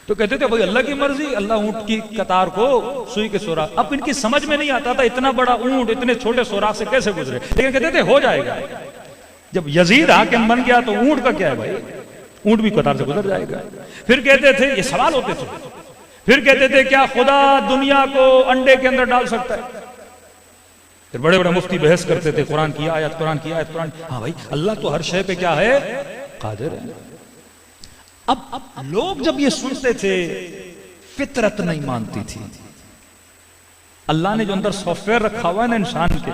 تو کہتے تھے بھئی اللہ کی مرضی، اللہ اونٹ کی قطار کو سوئی کے سوراخ۔ اب ان کی سمجھ میں نہیں آتا تھا اتنا بڑا اونٹ اتنے چھوٹے سوراخ سے کیسے گزرے، لیکن کہتے تھے ہو جائے گا۔ جب یزید حاکم بن گیا تو اونٹ کا کیا ہے بھائی، اونٹ بھی قطار سے گزر جائے گا۔ پھر کہتے تھے، یہ سوال ہوتے تھے، پھر کہتے تھے کیا خدا دنیا کو انڈے کے اندر ڈال سکتا ہے؟ پھر بڑے بڑے مفتی بحث کرتے تھے، قرآن کی آیت، قرآن کی آیت، قرآن۔ ہاں بھائی اللہ تو ہر شے پہ کیا ہے؟ قادر ہے۔ اب لوگ جب یہ سنتے تھے فطرت نہیں مانتی تھی۔ اللہ نے جو اندر سافٹ ویئر رکھا ہوا ہے نا انسان کے،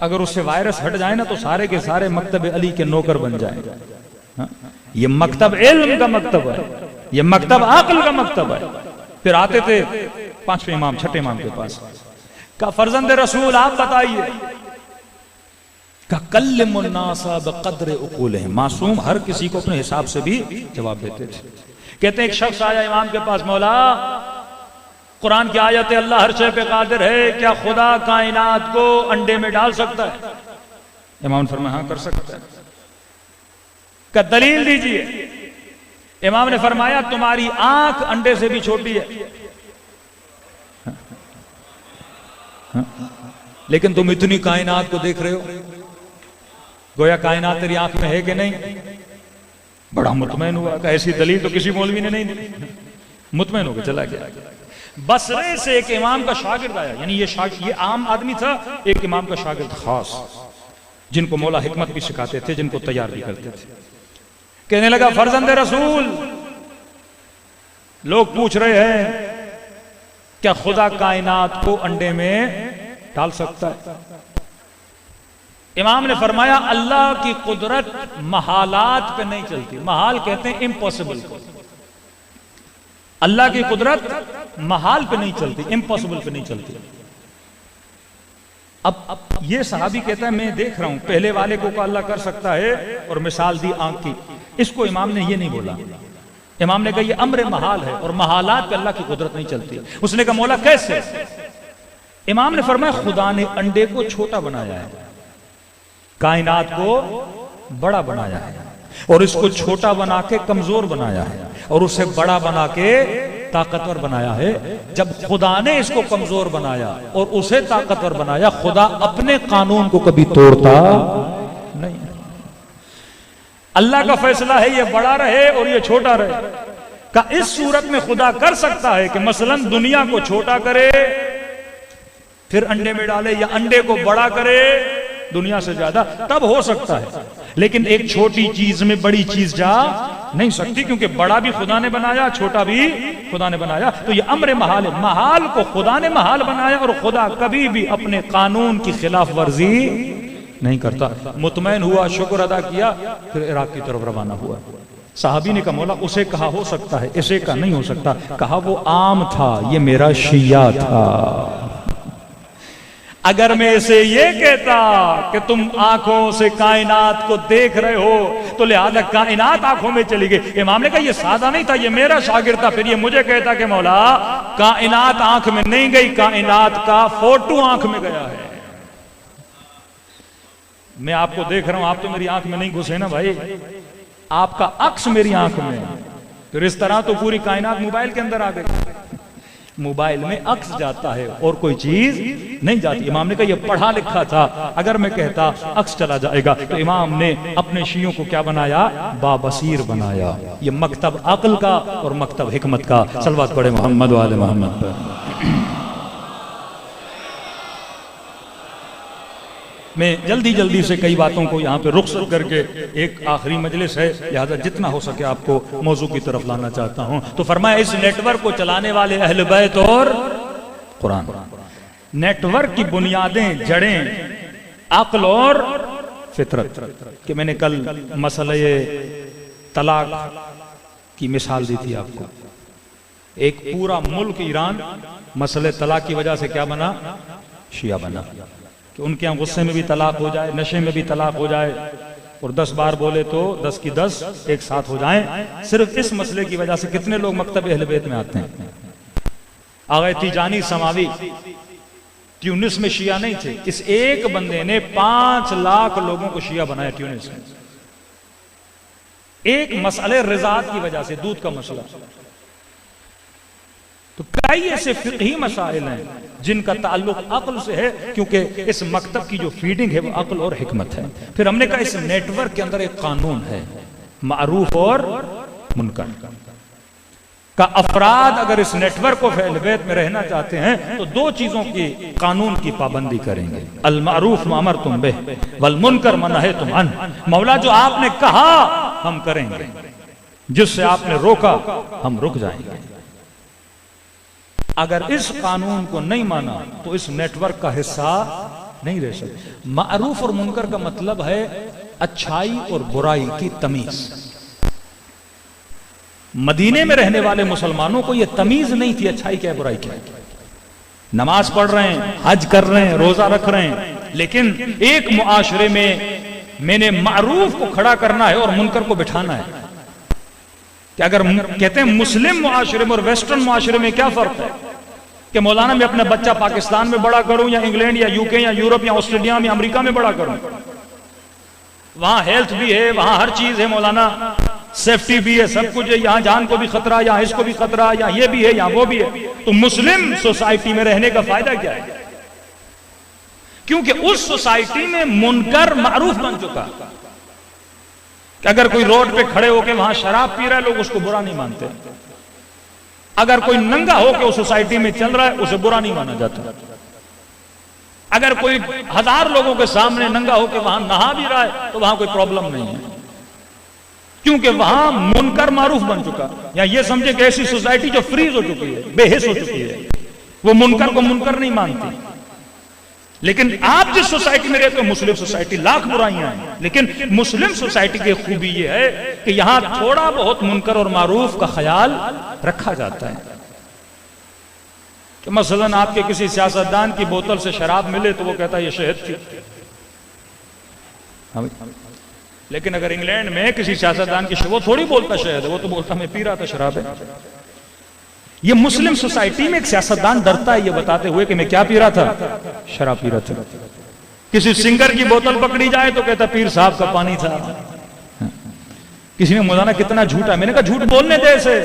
اگر اس سے وائرس ہٹ جائے نا تو سارے کے سارے مکتب علی کے نوکر بن جائیں گا۔ یہ مکتب علم کا مکتب ہے، یہ مکتب عقل کا مکتب ہے۔ پھر آتے تھے 5ویں امام، چھٹے امام کے پاس، کہا فرزند رسول آپ بتائیے، کہا کلم الناس بقدر عقولہم، معصوم ہر کسی کو اپنے حساب سے بھی جواب دیتے تھے۔ کہتے ہیں ایک شخص آیا امام کے پاس، مولا قرآن کی آیت ہے اللہ ہر شے پہ قادر ہے، کیا خدا کائنات کو انڈے میں ڈال سکتا ہے؟ امام نے فرمایا ہاں کر سکتا ہے۔ کہ دلیل دیجئے۔ امام نے فرمایا تمہاری آنکھ انڈے سے بھی چھوٹی ہے، لیکن تم اتنی کائنات کو دیکھ رہے ہو، گویا کائنات تیری آنکھ میں ہے کہ نہیں؟ بڑا مطمئن ہوا کہ ایسی دلیل تو کسی مولوی نے نہیں دی، مطمئن ہو کے چلا گیا۔ بصرے سے ایک امام کا شاگرد آیا، یعنی یہ عام آدمی تھا، ایک امام کا شاگرد خاص جن کو مولا حکمت بھی سکھاتے تھے، جن کو تیار بھی کرتے تھے۔ کہنے لگا فرزند رسول لوگ پوچھ رہے ہیں کیا خدا کائنات کو انڈے میں ڈال سکتا ہے؟ امام نے فرمایا اللہ کی قدرت محالات پہ نہیں چلتی، محال کہتے ہیں امپاسبل کو، اللہ کی قدرت محال پہ نہیں چلتی، امپاسبل پہ نہیں چلتی۔ اب یہ صحابی کہتا ہے میں دیکھ رہا ہوں پہلے والے کو اللہ کر سکتا ہے، اور مثال دی آنکھ کی، اس کو امام نے یہ نہیں بولا. امام نے کہا یہ امر محال ہے اور محالات پہ اللہ کی قدرت نہیں چلتی. اس نے کہا مولا کیسے؟ امام نے فرمایا خدا نے انڈے کو چھوٹا بنایا ہے, کائنات کو بڑا بنایا ہے, اور اس کو چھوٹا بنا کے کمزور بنایا ہے, اور اسے بڑا بنا کے طاقتور بنایا ہے. جب خدا نے اس کو کمزور بنایا اور اسے طاقتور بنایا, خدا اپنے قانون کو کبھی توڑتا نہیں. اللہ کا فیصلہ ہے یہ بڑا رہے اور یہ چھوٹا رہے. کہ اس صورت میں خدا کر سکتا ہے کہ مثلا دنیا کو چھوٹا کرے پھر انڈے میں ڈالے, یا انڈے کو بڑا کرے دنیا سے زیادہ, تب ہو سکتا ہے. لیکن ایک چھوٹی چیز میں بڑی چیز جا نہیں سکتی, کیونکہ بڑا بھی خدا نے بنایا, چھوٹا بھی خدا نے بنایا. تو یہ امر محال ہے, محال کو خدا نے محال بنایا, اور خدا کبھی بھی اپنے قانون کی خلاف ورزی نہیں کرتا. مطمئن ہوا, شکر ادا کیا, پھر عراق کی طرف روانہ ہوا. صحابی نے کہا مولا اسے کہا ہو سکتا ہے, اسے کہا نہیں ہو سکتا. کہا وہ عام تھا, یہ میرا شیعہ تھا. اگر میں اسے یہ کہتا کہ تم آنکھوں سے کائنات کو دیکھ رہے ہو تو لہذا کائنات آنکھوں میں چلی گئی. امام نے کہا یہ سادہ نہیں تھا, یہ میرا شاگرد تھا. پھر یہ مجھے کہتا کہ مولا کائنات آنکھ میں نہیں گئی, کائنات کا فوٹو آنکھ میں گیا ہے. میں آپ کو دیکھ رہا ہوں, آپ تو میری آنکھ میں نہیں گھسے نا بھائی, آپ کا عکس میری آنکھ میں. پھر اس طرح تو پوری کائنات موبائل کے اندر آ گئی. موبائل میں عکس جاتا ہے اور کوئی چیز نہیں جاتی. امام نے کہا یہ پڑھا لکھا تھا, اگر میں کہتا عکس چلا جائے گا. تو امام نے اپنے شیعوں کو کیا بنایا؟ بابصیر بنایا. یہ مکتب عقل کا اور مکتب حکمت کا. صلوات پڑھے محمد و آل محمد پر. میں جلدی سے کئی باتوں کو یہاں پہ رخصت کر کے, ایک آخری مجلس ہے لہذا جتنا ہو سکے آپ کو موضوع کی طرف لانا چاہتا ہوں. تو فرمایا اس نیٹ ورک کو چلانے والے اہل بیت اور قرآن. نیٹ ورک کی بنیادیں, جڑیں عقل اور فطرت. کہ میں نے کل مسئلہ طلاق کی مثال دی تھی آپ کو. ایک پورا ملک ایران مسئلہ طلاق کی وجہ سے کیا بنا؟ شیعہ بنا. کہ ان کے یہاں غصے میں بھی طلاق ہو جائے, نشے میں بھی طلاق ہو جائے, اور 10 بار بولے تو 10 کی 10 ایک ساتھ ہو جائیں. صرف اس مسئلے کی وجہ سے کتنے لوگ مکتب اہل بیت میں آتے ہیں. آغا تیجانی سماوی ٹیونس میں شیعہ نہیں تھے, اس ایک بندے نے 5 لاکھ لوگوں کو شیعہ بنایا ٹیونس میں. ایک مسئلے رضاعت کی وجہ سے, دودھ کا مسئلہ. تو کئی ایسے فقہی مسائل ہیں جن کا تعلق عقل سے ہے, کیونکہ اس مکتب کی جو فیڈنگ ہے وہ عقل اور حکمت ہے. پھر ہم نے کہا اس نیٹ ورک کے اندر ایک قانون ہے, معروف اور منکر کا. افراد اگر اس نیٹ ورک کو اہل بیت میں رہنا چاہتے ہیں تو 2 چیزوں کی قانون کی پابندی کریں گے. المعروف ما امرتم بہ والمنکر ما نہیتم عنہ. مولا جو آپ نے کہا ہم کریں گے, جس سے آپ نے روکا ہم رک جائیں گے. اگر اس قانون کو نہیں مانا تو اس نیٹ ورک کا حصہ نہیں رہ سکتے. معروف اور منکر کا مطلب ہے اچھائی اور برائی کی تمیز. مدینے میں رہنے والے مسلمانوں کو یہ تمیز نہیں تھی اچھائی کیا برائی کیا. نماز پڑھ رہے ہیں, حج کر رہے ہیں, روزہ رکھ رہے ہیں, لیکن ایک معاشرے میں نے معروف کو کھڑا کرنا ہے اور منکر کو بٹھانا ہے. کہ اگر کہتے ہیں مسلم معاشرے میں اور ویسٹرن معاشرے میں کیا فرق ہے, کہ مولانا میں اپنا بچہ پاکستان میں بڑا کروں یا انگلینڈ یا یو کے یا یورپ یا آسٹریلیا میں امریکہ میں بڑا کروں, وہاں ہیلتھ بھی ہے, وہاں ہر چیز ہے مولانا, سیفٹی بھی ہے, سب کچھ ہے, یہاں جان کو بھی خطرہ, یہاں اس کو بھی خطرہ, یا یہ بھی ہے, یا وہ بھی ہے. تو مسلم سوسائٹی میں رہنے کا فائدہ کیا ہے؟ کیونکہ اس سوسائٹی میں منکر معروف بن چکا. کہ اگر کوئی روڈ پہ کھڑے ہو کے وہاں شراب پی رہا ہے, لوگ اس کو برا نہیں مانتے. اگر کوئی ننگا ہو کے اس سوسائٹی میں چل رہا ہے, اسے برا نہیں مانا جاتا. اگر کوئی 1000 لوگوں کے سامنے ننگا ہو کے وہاں نہا بھی رہا ہے تو وہاں کوئی پرابلم نہیں ہے, کیونکہ وہاں منکر معروف بن چکا. یا یہ سمجھے کہ ایسی سوسائٹی جو فریز ہو چکی ہے, بے حس ہو چکی ہے, وہ منکر کو منکر نہیں مانتی. لیکن آپ جس سوسائٹی میں رہتے ہو, مسلم سوسائٹی, لاکھ برائیاں ہیں, لیکن مسلم سوسائٹی کی خوبی یہ ہے کہ یہاں تھوڑا بہت منکر اور معروف کا خیال رکھا جاتا ہے. کہ مثلا آپ کے کسی سیاستدان کی بوتل سے شراب ملے تو وہ کہتا ہے یہ شہد کی, لیکن اگر انگلینڈ میں کسی سیاستدان کی وہ تھوڑی بولتا شہد ہے، وہ تو بولتا میں پی رہا تھا شراب ہے۔ یہ مسلم سوسائٹی میں ایک سیاستدان ڈرتا ہے یہ بتاتے ہوئے کہ میں کیا پی رہا تھا، شراب پی رہا تھا۔ کسی سنگر کی بوتل پکڑی جائے تو کہتا پیر صاحب کا پانی تھا۔ کسی نے مولانا کتنا جھوٹا، میں نے کہا جھوٹ بولنے دے اسے،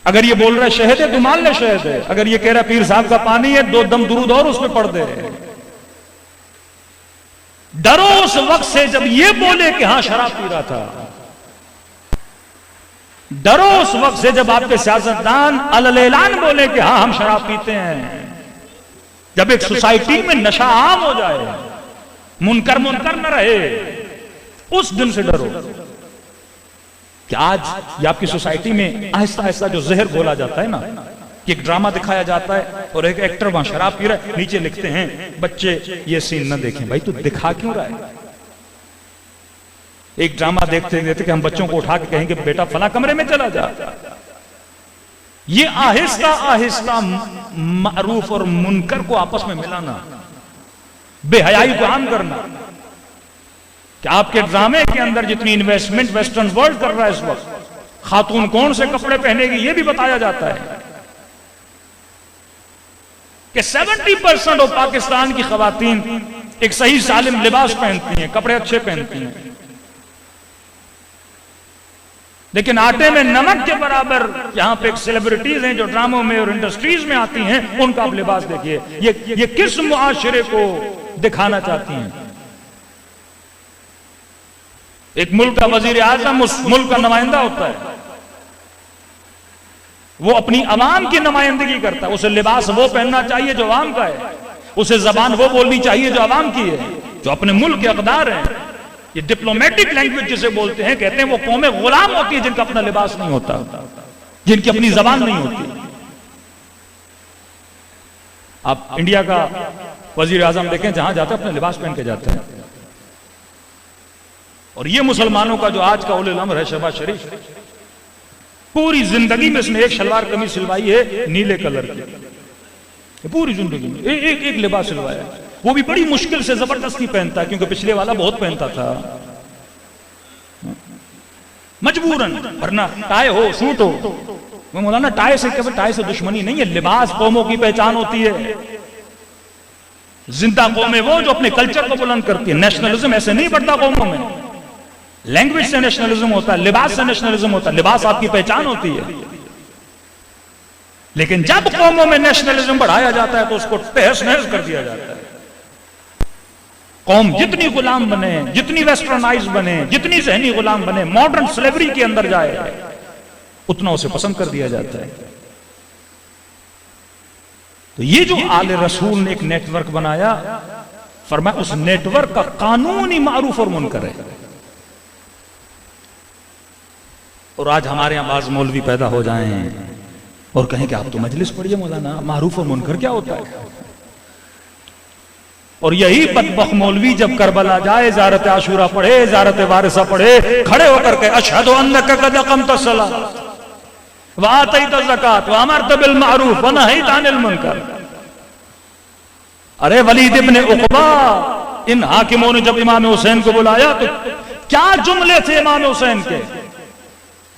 اگر یہ بول رہا ہے شہد ہے تو مان لے شہد ہے، اگر یہ کہہ رہا ہے پیر صاحب کا پانی ہے 2 دم درود اور اس پہ پڑھ دے۔ ڈرو اس وقت سے جب یہ بولے کہ ہاں شراب پی رہا تھا، ڈرو اس وقت سے جب آپ کے سیاستدان اعلان بولے کہ ہاں ہم شراب پیتے ہیں۔ جب ایک سوسائٹی میں نشہ عام ہو جائے، منکر نہ رہے، اس دن سے ڈرو کہ آج یہ آپ کی سوسائٹی میں آہستہ آہستہ جو زہر بولا جاتا ہے نا، کہ ایک ڈرامہ دکھایا جاتا ہے اور ایک ایکٹر وہاں شراب پی رہا ہے، نیچے لکھتے ہیں بچے یہ سین نہ دیکھیں۔ بھائی تو دکھا کیوں رہا ہے؟ ایک ڈرامہ دیکھتے کہ ہم بچوں کو اٹھا کے کہیں کہ بیٹا فلاں کمرے میں چلا جا۔ یہ آہستہ آہستہ معروف اور منکر کو آپس میں ملانا، بے حیائی کو عام کرنا، کہ آپ کے ڈرامے کے اندر جتنی انویسٹمنٹ ویسٹرن ورلڈ کر رہا ہے اس وقت، خاتون کون سے کپڑے پہنے گی یہ بھی بتایا جاتا ہے کہ 70% آف پاکستان کی خواتین ایک صحیح سالم لباس پہنتی ہیں، کپڑے اچھے پہنتی ہیں، لیکن آٹے میں نمک کے برابر یہاں پہ ایک سیلیبریٹیز ہیں جو ڈراموں میں اور انڈسٹریز میں آتی ہیں، ان کا آپ لباس دیکھیے، یہ کس معاشرے کو دکھانا چاہتی ہیں؟ ایک ملک کا وزیر اعظم اس ملک کا نمائندہ ہوتا ہے، وہ اپنی عوام کی نمائندگی کرتا ہے، اسے لباس وہ پہننا چاہیے جو عوام کا ہے، اسے زبان وہ بولنی چاہیے جو عوام کی ہے، جو اپنے ملک کے اقدار ہیں۔ یہ ڈپلومیٹک لینگویج جسے بولتے ہیں، کہتے ہیں وہ قومیں غلام ہوتی ہیں جن کا اپنا لباس نہیں ہوتا، جن کی اپنی زبان نہیں ہوتی۔ آپ انڈیا کا وزیر اعظم دیکھیں، جہاں جاتا ہے اپنا لباس پہن کے جاتا ہے، اور یہ مسلمانوں کا جو آج کا اولو الامر ہے شہباز شریف، پوری زندگی میں اس نے ایک شلوار قمیض سلوائی ہے نیلے کلر کی، پوری زندگی میں ایک لباس سلوایا ہے، وہ بھی بڑی مشکل سے زبردستی پہنتا ہے کیونکہ پچھلے والا بہت پہنتا تھا، مجبوراً، ورنہ ٹائی ہو سوٹ ہو۔ وہ مولانا ٹائی سے دشمنی نہیں ہے، لباس قوموں کی پہچان ہوتی ہے۔ زندہ قومیں وہ جو اپنے کلچر کو بلند کرتی ہے، نیشنلزم ایسے نہیں بڑھتا قوموں میں، لینگویج سے نیشنلزم ہوتا ہے، لباس سے نیشنلزم ہوتا ہے، لباس آپ کی پہچان ہوتی ہے۔ لیکن جب قوموں میں نیشنلزم بڑھایا جاتا ہے تو اس کو تہس نہس کر دیا جاتا ہے۔ قوم جتنی غلام بنے، جتنی ویسٹرنائز بنے، جتنی ذہنی غلام بنے، ماڈرن سلیوری کے اندر جائے، اتنا اسے پسند کر دیا جاتا ہے۔ تو یہ جو آل رسول نے ایک نیٹ ورک بنایا، فرمایا اس نیٹ ورک کا قانون ہی معروف اور منکر ہے۔ اور آج ہمارے یہاں بعض مولوی پیدا ہو جائیں اور کہیں کہ آپ تو مجلس پڑھیے مولانا، معروف اور منکر کیا ہوتا ہے؟ اور یہی بدبخت مولوی جب کربلا جائے، زیارت عاشورہ پڑھے، زیارت وارثہ پڑھے، کھڑے ہو کر کے اشہد انک قد اقمت الصلاۃ وآتیت الزکاۃ وامرت بالمعروف ونہیت عن المنکر۔ ارے ولید ابن عقبہ، ان حاکموں نے جب امام حسین کو بلایا تو کیا جملے تھے امام حسین کے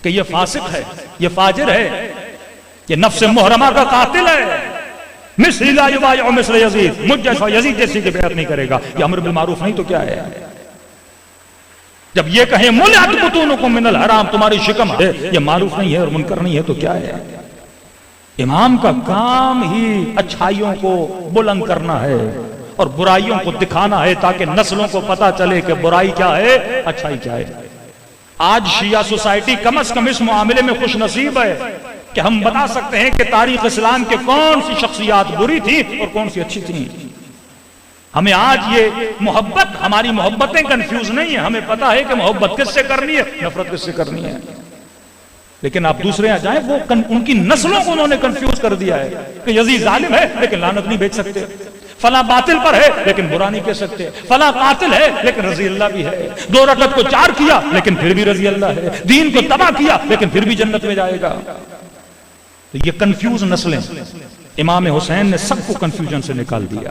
کہ یہ فاسق ہے، یہ فاجر ہے، یہ نفس محرمہ کا قاتل ہے، مثل لا یبایع مثل یزید، مجھ جیسا یزید جیسی کی بیعت نہیں کرے گا، یہ امر بالمعروف نہیں تو کیا ہے؟ جب یہ کہیں ملعت بطونکم من الحرام، تمہاری شکم ہے، یہ معروف نہیں ہے اور منکر نہیں ہے تو کیا ہے؟ امام کا کام ہی اچھائیوں کو بلند کرنا ہے اور برائیوں کو دکھانا ہے تاکہ نسلوں کو پتا چلے کہ برائی کیا ہے، اچھائی کیا ہے۔ آج شیعہ سوسائٹی کم از کم اس معاملے میں خوش نصیب ہے کہ ہم بتا سکتے ہیں کہ تاریخ اسلام کے کون سی شخصیات بری تھی اور کون سی اچھی تھیں۔ ہمیں آج یہ محبت، ہماری محبتیں کنفیوز نہیں ہیں، ہمیں پتا ہے کہ محبت کس سے کرنی ہے، نفرت کس سے کرنی ہے۔ لیکن آپ دوسرے یہاں جائیں، وہ ان کی نسلوں کو انہوں نے کنفیوز کر دیا ہے کہ یزید ظالم ہے لیکن لعنت نہیں بھیج سکتے، فلاں باطل پر ہے لیکن برا نہیں کہہ سکتے، فلاں قاتل ہے لیکن رضی اللہ بھی ہے، 2 رکعت کو 4 کیا لیکن پھر بھی رضی اللہ ہے، دین کو تباہ کیا لیکن پھر بھی جنت میں جائے گا۔ تو یہ کنفیوز نسلیں، امام حسین نے سب کو کنفیوژن سے نکال دیا۔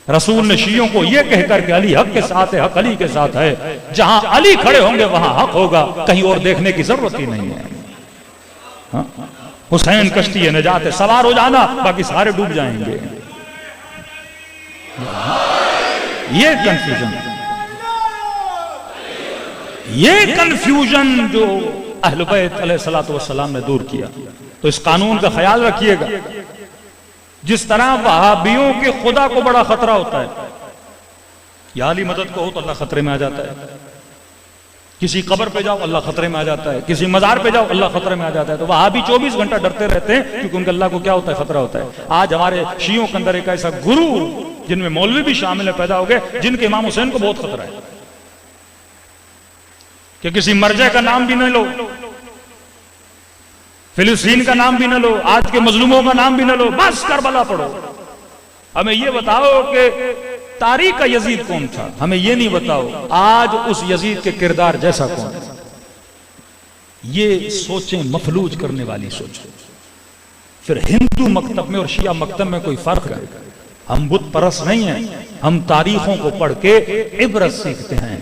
رسول نے شیعوں کو یہ کہہ کر کہ علی حق کے ساتھ ہے، حق علی کے ساتھ ہے، جہاں علی کھڑے ہوں گے وہاں حق ہوگا، کہیں اور دیکھنے کی ضرورت ہی نہیں ہے. ہاں؟ حسین کشتی نجات ہے، سوار ہو جانا باقی سارے ڈوب جائیں گے. یہ کنفیوژن جو اہل بیت علیہ الصلوۃ والسلام نے دور کیا. تو اس قانون کا خیال رکھیے گا. جس طرح وہابیوں کے خدا کو بڑا خطرہ ہوتا ہے، یا علی مدد کو ہو تو اللہ خطرے میں آ جاتا ہے، کسی قبر پہ جاؤ اللہ خطرے میں آ جاتا ہے، کسی مزار پہ جاؤ اللہ خطرے میں آ جاتا ہے. تو وہابی 24 گھنٹہ ڈرتے رہتے ہیں کیونکہ ان کے اللہ کو کیا ہوتا ہے؟ خطرہ ہوتا ہے. آج ہمارے شیعوں کے اندر ایک ایسا گرو جن میں مولوی بھی شامل ہے پیدا ہو گئے، جن کے امام حسین کو بہت خطرہ ہے کہ کسی مرجع کا نام بھی نہ لو، فلسطین کا نام بھی نہ لو، آج کے مظلوموں کا نام بھی نہ لو، بس کربلا پڑھو. ہمیں یہ بتاؤ کہ تاریخ کا یزید کون تھا، ہمیں یہ نہیں بتاؤ آج اس یزید کے کردار جیسا کون ہے. یہ سوچیں مفلوج کرنے والی سوچ. پھر ہندو مکتب میں اور شیعہ مکتب میں کوئی فرق ہے؟ ہم بت پرست نہیں ہیں، ہم تاریخوں کو پڑھ کے عبرت سیکھتے ہیں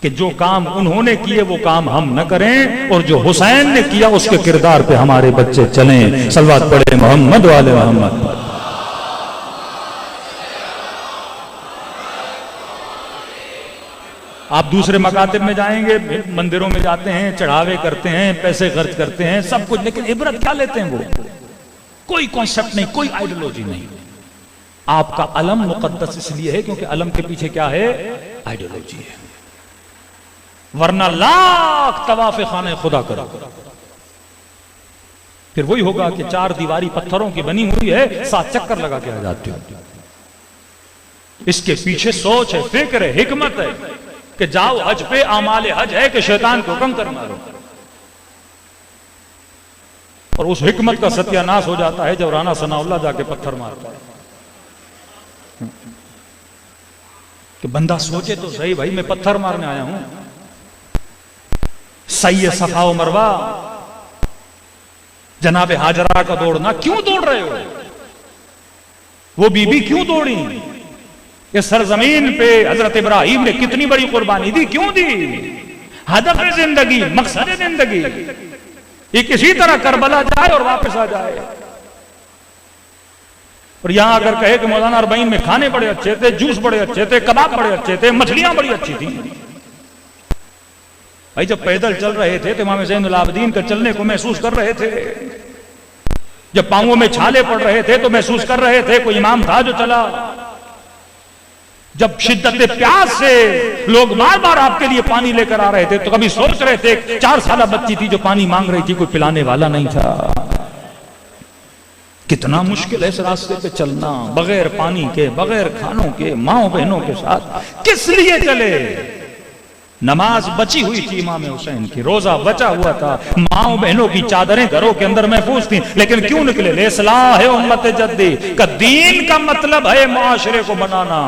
کہ جو کام انہوں نے کیے وہ کام ہم نہ کریں، اور جو حسین نے کیا اس کے کردار پہ ہمارے بچے چلیں. صلوات پڑھیں محمد والے محمد. آپ دوسرے مکاتب میں جائیں گے، مندروں میں جاتے ہیں، چڑھاوے کرتے ہیں، پیسے خرچ کرتے ہیں، سب کچھ، لیکن عبرت کیا لیتے ہیں؟ وہ کوئی کانسیپٹ نہیں، کوئی آئیڈیالوجی نہیں. آپ کا علم مقدس اس لیے ہے کیونکہ علم کے پیچھے کیا ہے؟ آئیڈیالوجی ہے. ورنہ لاکھ طواف خانہ خدا کرو، پھر وہی ہوگا کہ 4 دیواری پتھروں کی بنی ہوئی ہے، 7 چکر لگا کے آ جاتے ہو. اس کے پیچھے سوچ ہے، فکر ہے، حکمت ہے کہ جاؤ حج پہ، اعمال حج ہے کہ شیطان کو کم کر مارو. اور اس حکمت کا ستیہ ناش ہو جاتا ہے جب رانا ثناء اللہ جا کے پتھر مارتا ہے. کہ بندہ سوچے تو صحیح، بھائی میں پتھر مارنے آیا ہوں. سعی صفا و مروہ، جناب ہاجرہ کا دوڑنا، کیوں دوڑ رہے ہو؟ وہ بی بی کیوں دوڑی؟ کہ سرزمین پہ حضرت ابراہیم نے کتنی بڑی قربانی دی، کیوں دی؟ ہدف زندگی، مقصد زندگی. یہ کسی طرح کربلا جائے اور واپس آ جائے. اور یہاں اگر کہے کہ مولانا اربعین میں کھانے بڑے اچھے تھے، جوس بڑے اچھے تھے، کباب بڑے اچھے تھے، مچھلیاں بڑی اچھی تھی. بھائی جب پیدل چل رہے تھے تو امام زین العابدین کا چلنے کو محسوس کر رہے تھے. جب پاؤں میں چھالے پڑ رہے تھے تو محسوس کر رہے تھے کوئی امام تھا جو چلا. جب شدت پیاس سے لوگ بار بار آپ کے لیے پانی لے کر آ رہے تھے تو کبھی سوچ رہے تھے 4 سالہ بچی تھی جو پانی مانگ رہی تھی، کوئی پلانے والا نہیں تھا. کتنا مشکل ہے اس راستے پہ چلنا، بغیر پانی کے، بغیر کھانوں کے، ماؤں بہنوں کے ساتھ. کس لیے چلے؟ نماز بچی ہوئی تھی امام حسین کی، روزہ بچا ہوا تھا، ماؤں بہنوں کی چادریں گھروں کے اندر محفوظ تھیں، لیکن کیوں نکلے؟ لِإِصْلَاحِ أُمَّتِ جَدِّ. کہ دین کا مطلب ہے معاشرے کو بنانا،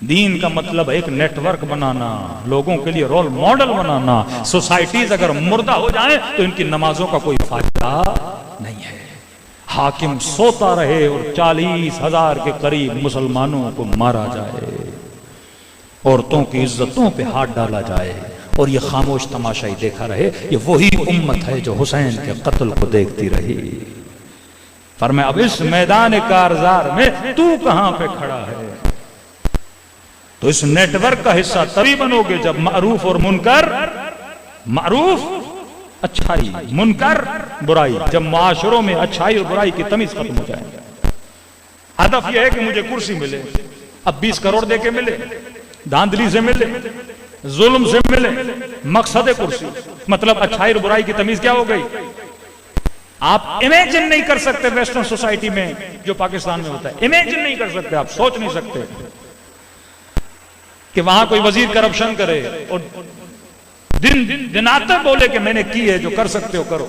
دین کا مطلب ایک نیٹ ورک بنانا، لوگوں کے لیے رول ماڈل بنانا. سوسائٹیز اگر مردہ ہو جائیں تو ان کی نمازوں کا کوئی فائدہ نہیں ہے. حاکم سوتا رہے اور 40,000 کے قریب مسلمانوں کو مارا جائے، عورتوں کی عزتوں پہ ہاتھ ڈالا جائے، اور یہ خاموش تماشا ہی دیکھا رہے. یہ وہی امت ہے جو حسین کے قتل کو دیکھتی رہی. فرمایا اب اس میدان کارزار میں تو کہاں پہ کھڑا ہے؟ تو اس نیٹ ورک کا حصہ تبھی بنو گے جب معروف اور منکر، معروف اچھائی، منکر برائی، جب معاشروں میں اچھائی اور برائی کی تمیز ختم ہو جائے. ہدف یہ ہے کہ مجھے کرسی ملے، اب 20 کروڑ دے کے ملے، دھاندلی سے ملے، ظلم سے ملے، مقصد کرسی. مطلب اچھائی اور برائی کی تمیز کیا ہو گئی؟ آپ امیجن نہیں کر سکتے ویسٹرن سوسائٹی میں جو پاکستان میں ہوتا ہے، امیجن نہیں کر سکتے، آپ سوچ نہیں سکتے کہ وہاں کوئی وزیر کرپشن کرے اور دن آتے بولے کہ میں نے کی ہے، جو کر سکتے ہو کرو،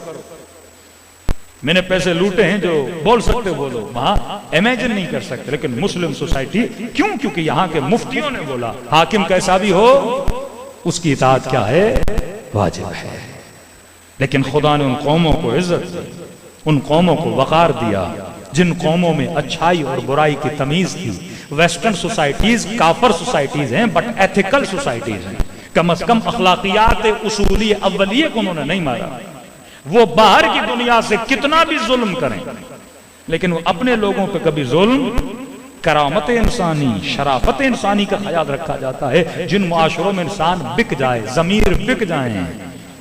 میں نے پیسے لوٹے ہیں، جو بول سکتے ہو بولو. وہاں امیجن نہیں کر سکتے. لیکن مسلم سوسائٹی کیوں؟ کیونکہ یہاں کے مفتیوں نے بولا حاکم کیسا بھی ہو اس کی اطاعت کیا ہے؟ واجب ہے. لیکن خدا نے ان قوموں کو عزت دی، ان قوموں کو وقار دیا جن قوموں میں اچھائی اور برائی کی تمیز تھی. ویسٹرن سوسائٹیز کافر سوسائٹیز ہیں بٹ ایتھیکل سوسائٹیز ہیں. کم از کم اخلاقیات اصولی اولیے کو انہوں نے نہیں مارا. وہ باہر کی دنیا سے کتنا بھی ظلم کریں لیکن وہ اپنے لوگوں پہ کبھی ظلم، کرامت انسانی، شرافت انسانی کا خیال رکھا جاتا ہے. جن معاشروں میں انسان بک جائے، ضمیر بک جائیں،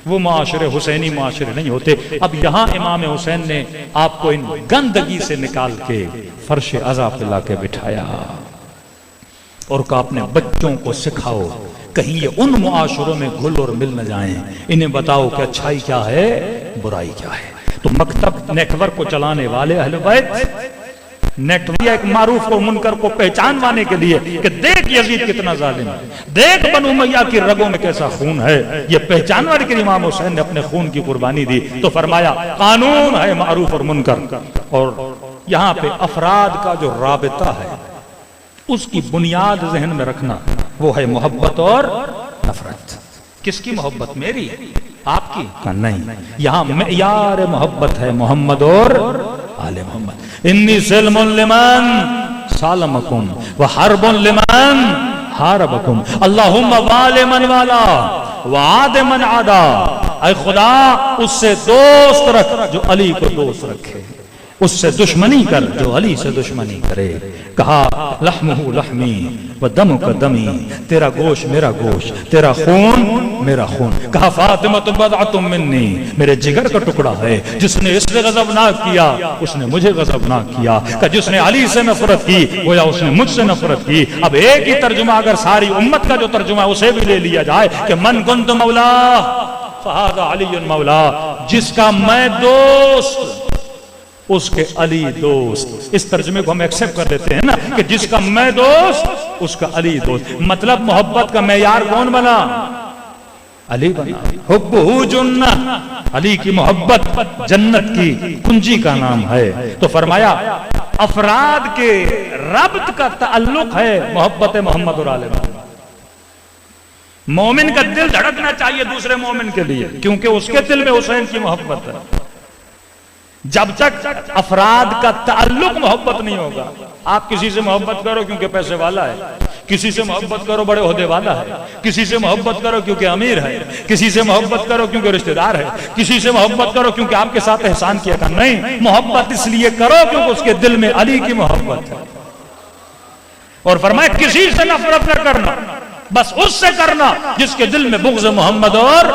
وہ معاشرے حسینی معاشرے نہیں ہوتے. اب یہاں امام حسین نے آپ کو ان گندگی سے نکال کے فرش عزا پہ لا کے بٹھایا اور کہا اپنے بچوں کو سکھاؤ، کہیں یہ ان معاشروں میں گھل اور مل نہ جائیں، انہیں بتاؤ کہ اچھائی کیا ہے، برائی کیا ہے. تو مکتب نیٹ ورک کو چلانے والے اہل بیت نیٹ ورک ایک معروف اور منکر کو پہچانوانے کے لیے کہ دیکھ یزید کتنا ظالم ہے، دیکھ بنو امیہ کی رگوں میں کیسا خون ہے، یہ پہچانوانے کے لیے امام حسین نے اپنے خون کی قربانی دی. تو فرمایا قانون ہے معروف اور منکر، اور یہاں پہ افراد کا جو رابطہ ہے اس کی بنیاد ذہن میں رکھنا، وہ ہے محبت اور نفرت. کس کی محبت؟ میری، آپ کی؟ نہیں، یہاں معیار محبت ہے محمد اور آل محمد. انی سلم لمن سالمکم وحرب لمن حاربکم اللہم وال من والا وعاد من عادا. اے خدا اس سے دوست رکھ جو علی کو دوست رکھے، اس سے دشمنی کر جو علی سے دشمنی کرے. کہا لحمہ لحمی و دمک دمی، تیرا گوشت میرا گوشت، تیرا خون میرا خون. کہا فاطمہ بضعۃ منی، میرے جگر کا ٹکڑا ہے، جس نے اس سے غضبناک کیا اس نے مجھے غضبناک کیا. کہ جس نے علی سے نفرت کی گویا اس نے مجھ سے نفرت کی. اب ایک ہی ترجمہ اگر ساری امت کا جو ترجمہ اسے بھی لے لیا جائے کہ من کنت مولا فہذا علی مولا، جس کا میں دوست اس کے علی دوست. اس ترجمے کو ہم ایکسپٹ کر لیتے ہیں نا کہ جس کا میں دوست اس کا علی دوست. مطلب محبت کا معیار کون بنا؟ علی بنا. حبہ جنہ، علی کی محبت جنت کی کنجی کا نام ہے. تو فرمایا افراد کے ربط کا تعلق ہے محبت محمد اور آل محمد. مومن کا دل دھڑکنا چاہیے دوسرے مومن کے لیے کیونکہ اس کے دل میں حسین کی محبت ہے. جب تک افراد کا تعلق محبت نہیں ہوگا، آپ کسی سے محبت کرو کیونکہ پیسے والا ہے، کسی سے محبت کرو بڑے عہدے والا ہے، کسی سے محبت کرو کیونکہ امیر ہے، کسی سے محبت کرو کیونکہ رشتہ دار ہے، کسی سے محبت کرو کیونکہ آپ کے ساتھ احسان کیا تھا. نہیں، محبت اس لیے کرو کیونکہ اس کے دل میں علی کی محبت ہے. اور فرمایا کسی سے نفرت نہ کرنا، بس اس سے کرنا جس کے دل میں بغض محمد اور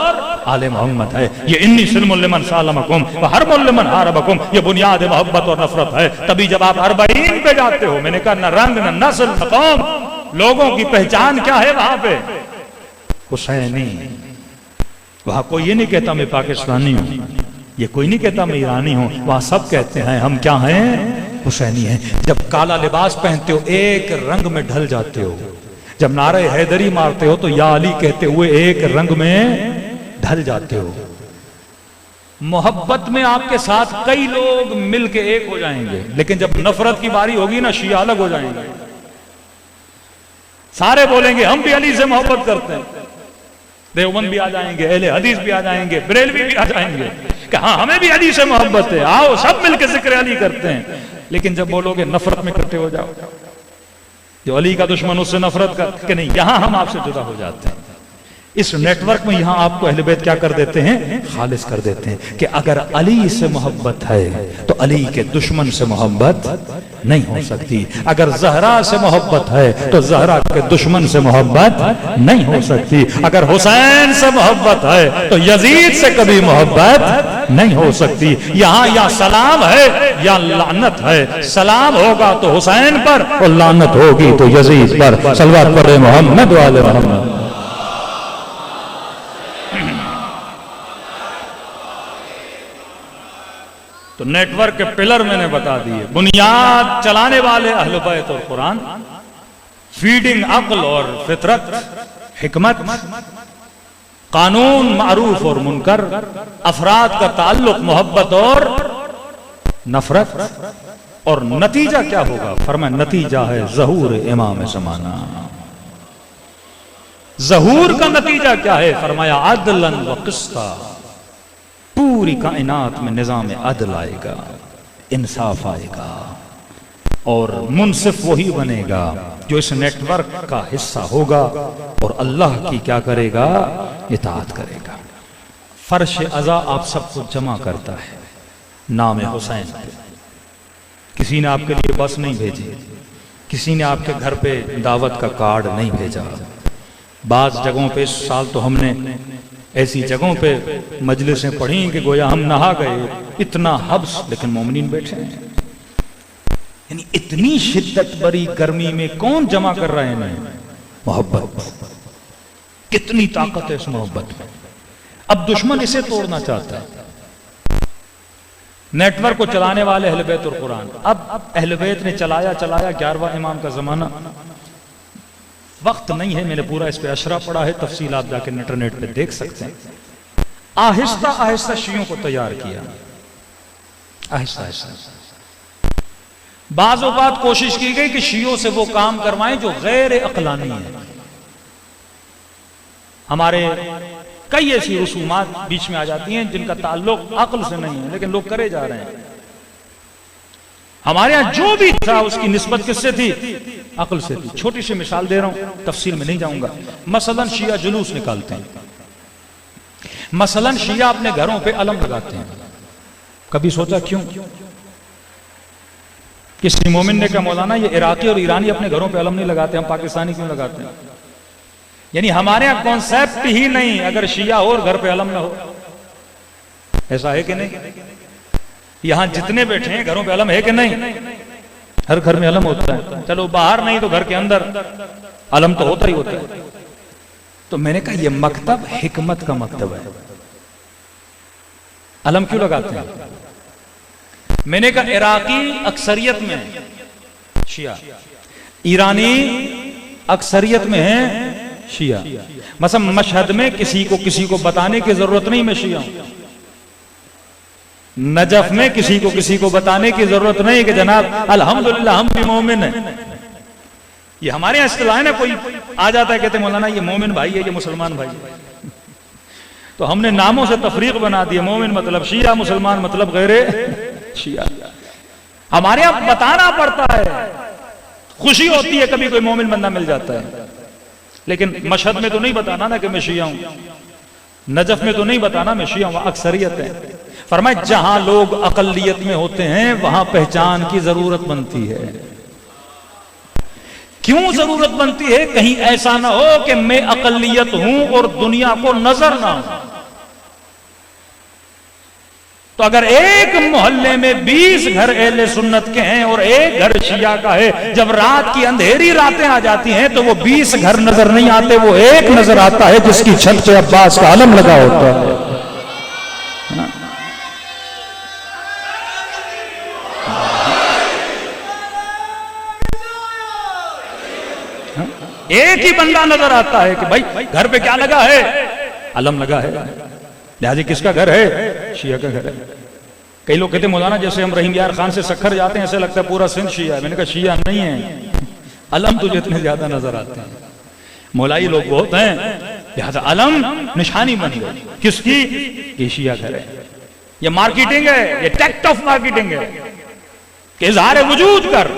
آل محمد ہے. یہ انی سلم لمن سالمکم وحرب لمن حاربکم، یہ بنیاد محبت اور نفرت ہے. تبھی جب آپ اربعین پہ جاتے ہو، میں نے کہا نہ رنگ نہ نسل نہ قوم، لوگوں کی پہچان کیا ہے وہاں پہ؟ حسینی. وہاں کوئی یہ نہیں کہتا میں پاکستانی ہوں، یہ کوئی نہیں کہتا میں ایرانی ہوں، وہاں سب کہتے ہیں ہم کیا ہیں؟ حسینی ہیں. جب کالا لباس پہنتے ہو ایک رنگ میں ڈھل جاتے ہو، جب نعرہ حیدری مارتے ہو تو یا علی کہتے ہوئے ایک رنگ میں ڈھل جاتے ہو. محبت میں آپ کے ساتھ کئی لوگ مل کے ایک ہو جائیں گے، لیکن جب نفرت کی باری ہوگی نا شیعہ الگ ہو جائیں گے. سارے بولیں گے ہم بھی علی سے محبت کرتے ہیں، دیوبند بھی آ جائیں گے، اہل حدیث بھی آ جائیں گے، بریلوی بھی آ جائیں گے کہ ہاں ہمیں بھی علی سے محبت ہے، آؤ سب مل کے ذکر علی کرتے ہیں. لیکن جب بولو گے نفرت میں اکٹھے ہو جاؤ، جو علی کا دشمن اس سے نفرت کر کہ نہیں، یہاں ہم آپ سے جدا ہو جاتے ہیں. اس نیٹ ورک میں یہاں آپ کو اہل بیت کیا کر دیتے ہیں؟ خالص کر دیتے ہیں کہ اگر علی سے محبت ہے تو علی کے دشمن سے محبت نہیں ہو سکتی. اگر زہرا سے محبت ہے تو زہرا کے دشمن سے محبت نہیں ہو سکتی. اگر حسین سے محبت ہے تو یزید سے کبھی محبت نہیں ہو سکتی. یہاں یا سلام ہے یا لعنت ہے. سلام ہوگا تو حسین پر اور لعنت ہوگی تو یزید پر. صلوات پڑھے محمد و آل محمد. تو نیٹ ورک کے پلر میں نے بتا دیے، بنیاد چلانے والے اہل بیت اور قرآن، فیڈنگ عقل اور فطرت، حکمت، قانون معروف اور منکر، افراد کا تعلق محبت اور نفرت. اور نتیجہ کیا ہوگا؟ فرمایا نتیجہ ہے ظہور امام زمانہ. ظہور کا نتیجہ کیا ہے؟ فرمایا عدلا و قسطا، پوری کائنات میں نظام عدل آئے گا، انصاف آئے گا اور منصف وہی بنے گا جو اس نیٹ ورک کا حصہ ہوگا اور اللہ کی کیا کرے گا؟ اطاعت کرے گا۔ فرش عزا آپ سب کو جمع کرتا ہے نام حسین پہ۔ کسی نے آپ کے لیے بس نہیں بھیجی، کسی نے آپ کے گھر پہ دعوت کا کارڈ نہیں بھیجا۔ بعض جگہوں پہ اس سال تو ہم نے ایسی جگہوں پہ مجلسیں پڑھیں کہ گویا ہم نہا گئے، اتنا حبس، لیکن مومنین بیٹھے ہیں۔ یعنی اتنی شدت بری گرمی میں کون جمع کر رہے ہیں؟ محبت۔ کتنی طاقت ہے اس محبت میں۔ اب دشمن اسے توڑنا چاہتا ہے، نیٹ ورک کو چلانے والے اہل بیت اور قرآن۔ اب اہل بیت نے چلایا 11واں امام کا زمانہ، وقت نہیں ہے، میں نے پورا اس پہ اشرا پڑھا ہے، تفصیل آپ جا کے انٹرنیٹ پہ دیکھ سکتے ہیں۔ آہستہ آہستہ شیعوں کو تیار کیا، آہستہ آہستہ۔ بعض اوقات کوشش کی گئی کہ شیعوں سے وہ کام کروائیں جو غیر عقلانی ہے۔ ہمارے کئی ایسی رسومات بیچ میں آ جاتی ہیں جن کا تعلق عقل سے نہیں ہے، لیکن لوگ کرے جا رہے ہیں۔ ہمارے ہاں جو بھی تھا اس کی نسبت کس سے تھی؟ عقل سے تھی۔ چھوٹی سی مثال دے رہا ہوں، تفصیل میں نہیں جاؤں گا۔ مثلا شیعہ جلوس نکالتے ہیں، مثلا شیعہ اپنے گھروں پہ علم لگاتے ہیں۔ کبھی سوچا کیوں؟ کسی مومن نے کہا مولانا یہ عراقی اور ایرانی اپنے گھروں پہ علم نہیں لگاتے، ہم پاکستانی کیوں لگاتے ہیں؟ یعنی ہمارے یہاں کانسیپٹ ہی نہیں اگر شیعہ اور گھر پہ علم نہ ہو۔ ایسا ہے کہ نہیں؟ یہاں جتنے بیٹھے ہیں گھروں پہ علم ہے کہ نہیں؟ ہر گھر میں علم ہوتا ہے، چلو باہر نہیں تو گھر کے اندر علم تو ہوتا ہی ہوتا ہے۔ تو میں نے کہا یہ مکتب حکمت کا مکتب ہے، علم کیوں لگاتے ہیں؟ میں نے کہا عراقی اکثریت میں شیعہ، ایرانی اکثریت میں ہیں شیعہ۔ مثلا مشہد میں کسی کو بتانے کی ضرورت نہیں میں شیعہ ہوں، نجف میں کسی کو بتانے کی ضرورت نہیں کہ جناب الحمدللہ ہم بھی مومن ہیں۔ یہ ہمارے یہاں اصطلاح ہے نا، کوئی آ جاتا ہے کہتے ہیں مولانا یہ مومن بھائی ہے، یہ مسلمان بھائی ہے، تو ہم نے ناموں سے تفریق بنا دی، مومن مطلب شیعہ، مسلمان مطلب غیر شیعہ۔ ہمارے یہاں بتانا پڑتا ہے، خوشی ہوتی ہے کبھی کوئی مومن بندہ مل جاتا ہے، لیکن مشہد میں تو نہیں بتانا نا کہ میں شیعہ ہوں، نجف میں تو نہیں بتانا میں شیعہ ہوں، اکثریت ہے۔ فرمایا جہاں لوگ اقلیت میں ہوتے ہیں وہاں پہچان کی ضرورت بنتی ہے۔ کیوں ضرورت بنتی ہے؟ کہیں ایسا نہ ہو کہ میں اقلیت ہوں اور دنیا کو نظر نہ ہو۔ تو اگر ایک محلے میں 20 گھر اہل سنت کے ہیں اور ایک گھر شیعہ کا ہے، جب رات کی اندھیری راتیں آ جاتی ہیں تو وہ 20 گھر نظر نہیں آتے، وہ ایک نظر آتا ہے جس کی چھت پہ عباس کا علم لگا ہوتا ہے۔ ایک ہی بندہ نظر آتا ہے کہ بھائی گھر پہ کیا لگا ہے؟ علم لگا ہے، لہذا کس کا گھر ہے؟ شیعہ کا گھر ہے۔ کئی لوگ کہتے ہیں مولانا جیسے ہم رحیم یار خان سے سکھر جاتے ہیں ایسے لگتا ہے پورا سندھ شیعہ ہے۔ میں نے کہا شیعہ نہیں ہے، علم تو جتنے زیادہ نظر آتے ہیں، مولائی لوگ بہت ہیں، لہذا علم نشانی بن گئی کس کی؟ یہ شیعہ گھر ہے۔ یہ مارکیٹنگ ہے، یہ ٹیکٹ آف مارکیٹنگ ہے کہ اظہار وجود کر،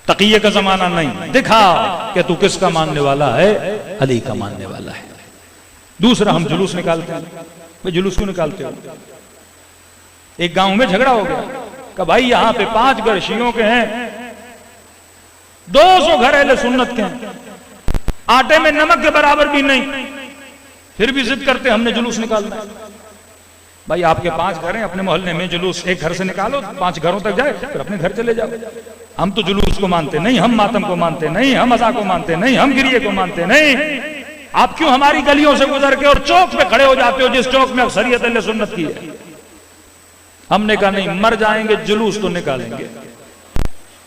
تقیہ کا زمانہ نہیں، دکھا کہ تو کس کا ماننے والا ہے؟ علی کا ماننے والا ہے۔ دوسرا ہم جلوس نکالتے ہیں، بھئی جلوس کیوں نکالتے ہو؟ ایک گاؤں میں جھگڑا ہو گیا کہ بھائی یہاں پہ 5 گھر شیعوں کے ہیں، 200 گھر اہل سنت کے ہیں، آٹے میں نمک کے برابر بھی نہیں، پھر بھی ضد کرتے ہم نے جلوس نکالنا ہے۔ بھائی آپ کے 5 گھر ہیں، اپنے محلے میں جلوس ایک گھر سے نکالو، 5 گھروں تک جائے، پھر اپنے گھر چلے جاؤ۔ ہم تو جلوس کو مانتے نہیں، ہم ماتم کو مانتے نہیں، ہم عزا کو مانتے نہیں، ہم گریے کو مانتے نہیں۔ آپ کیوں ہماری گلیوں سے گزر کے اور چوک پہ کھڑے ہو جاتے ہو جس چوک میں اکثریت اہل سنت کی ہے؟ ہم نے کہا نہیں، مر جائیں گے جلوس تو نکالیں گے،